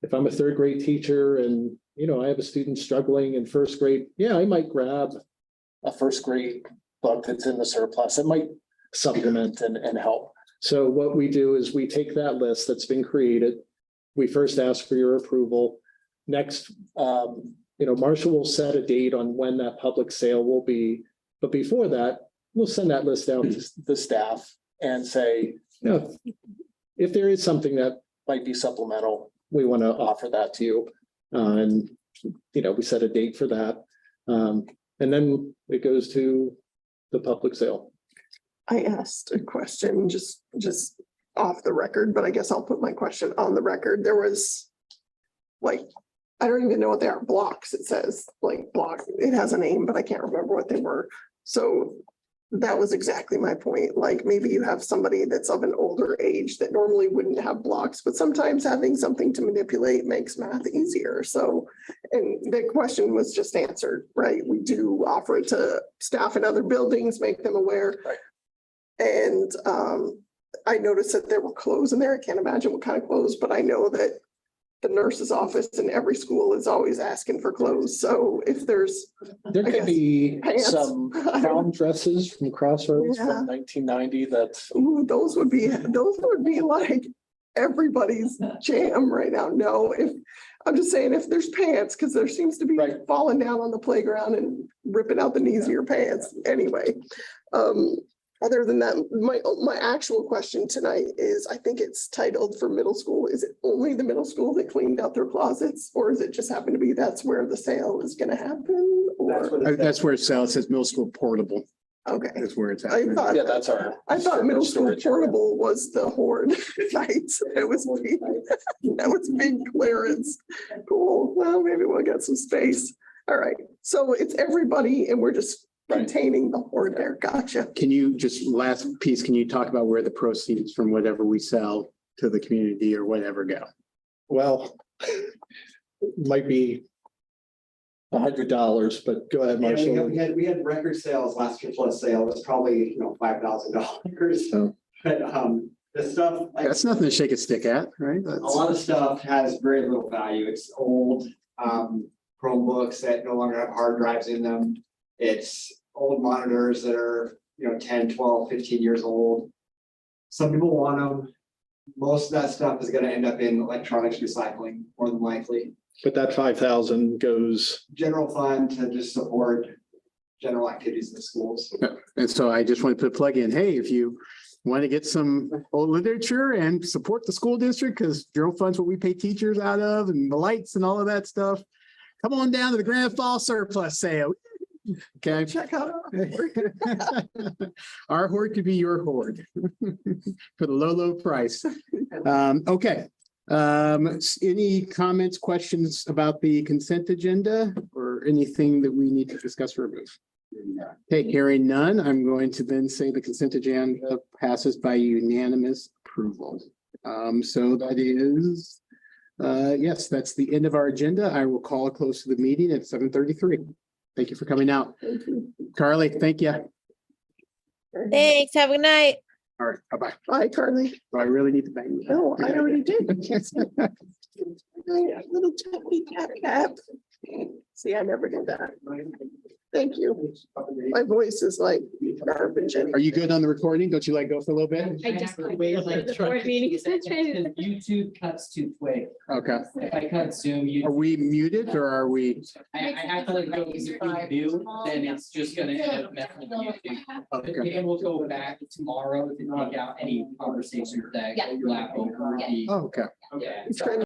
D: a third grade teacher and, I have a student struggling in first grade, yeah, I might grab a first grade book that's in the surplus. It might supplement and help. So what we do is we take that list that's been created. We first ask for your approval. Next, Marshall will set a date on when that public sale will be. But before that, we'll send that list out to the staff and say, if there is something that might be supplemental, we want to offer that to you. And, we set a date for that. And then it goes to the public sale.
C: I asked a question just off the record, but I guess I'll put my question on the record. There was I don't even know what they are, blocks. It says block. It has a name, but I can't remember what they were. So that was exactly my point. Like maybe you have somebody that's of an older age that normally wouldn't have blocks, but sometimes having something to manipulate makes math easier. So, and the question was just answered, right? We do offer it to staff in other buildings, make them aware. And I noticed that there were clothes in there. I can't imagine what kind of clothes, but I know that the nurse's office in every school is always asking for clothes. So if there's,
D: There
C: I
D: could
C: guess,
D: be
C: pants.
D: some prom dresses from Crossroads
C: Yeah.
D: from 1990 that's.
C: ooh, those would be like everybody's jam right now. No, if, I'm just saying if there's pants, because there seems to be
D: Right.
C: falling down on the playground and ripping out the knees of your pants anyway. Other than that, my actual question tonight is, I think it's titled for middle school. Is it only the middle school that cleaned out their closets? Or is it just happen to be that's where the sale is gonna happen? Or,
B: That's where it sells. It says middle school portable.
C: okay.
B: That's where it's
C: I
B: at.
C: thought,
D: Yeah, that's our.
C: I thought middle school
D: storage.
C: portable was the horde night. It was, that was big clearance. Cool. Well, maybe we'll get some space. All right. So it's everybody and we're just
D: Right.
C: containing the horde there. Gotcha.
B: Can you just last piece, can you talk about where the proceeds from whatever we sell to the community or whatever go?
D: Well, might be $100, but go ahead,
J: Yeah,
D: Marshall.
J: we had record sales, last plus sale was probably, $5,000.
D: Oh.
J: But, the stuff, like,
B: That's nothing to shake a stick at, right?
J: a
B: That's-
J: lot of stuff has very little value. It's old, Chromebooks that no longer have hard drives in them. It's old monitors that are, 10, 12, 15 years old. Some people want them. Most of that stuff is gonna end up in electronics recycling, more than likely.
D: But that 5,000 goes,
J: General fund to just support general activities in the schools.
B: And so I just want to put a plug in, hey, if you want to get some old literature and support the school district, because general fund's what we pay teachers out of and the lights and all of that stuff, come on down to the Grand Fall surplus sale. Okay.
C: Check out.
B: Our hoard could be your hoard for the low, low price. Okay. Any comments, questions about the consent agenda or anything that we need to discuss or remove? Okay, hearing none, I'm going to then say the consent agenda passes by unanimous approval. So that is, yes, that's the end of our agenda. I will call a close to the meeting at 7:33. Thank you for coming out. Carly, thank you. All
E: Thanks. Have a good night.
B: right, bye-bye.
C: Bye, Carly.
B: Do I really need to bang you?
C: No, I already did. Little tappy tap tap. See, I never did that. Thank you. My voice is like garbage.
B: Are you good on the recording? Don't you let go for a little bit?
G: I just.
K: YouTube cuts too quick.
B: Okay.
K: If I cut Zoom,
B: Are we muted or are we?
K: I have to like go do, then it's just gonna end up messing with YouTube.
B: Okay.
K: And we'll go back tomorrow to take out any conversations that
H: Yeah.
K: lap over the.
B: Oh, okay.
K: Yeah.
C: He's trying to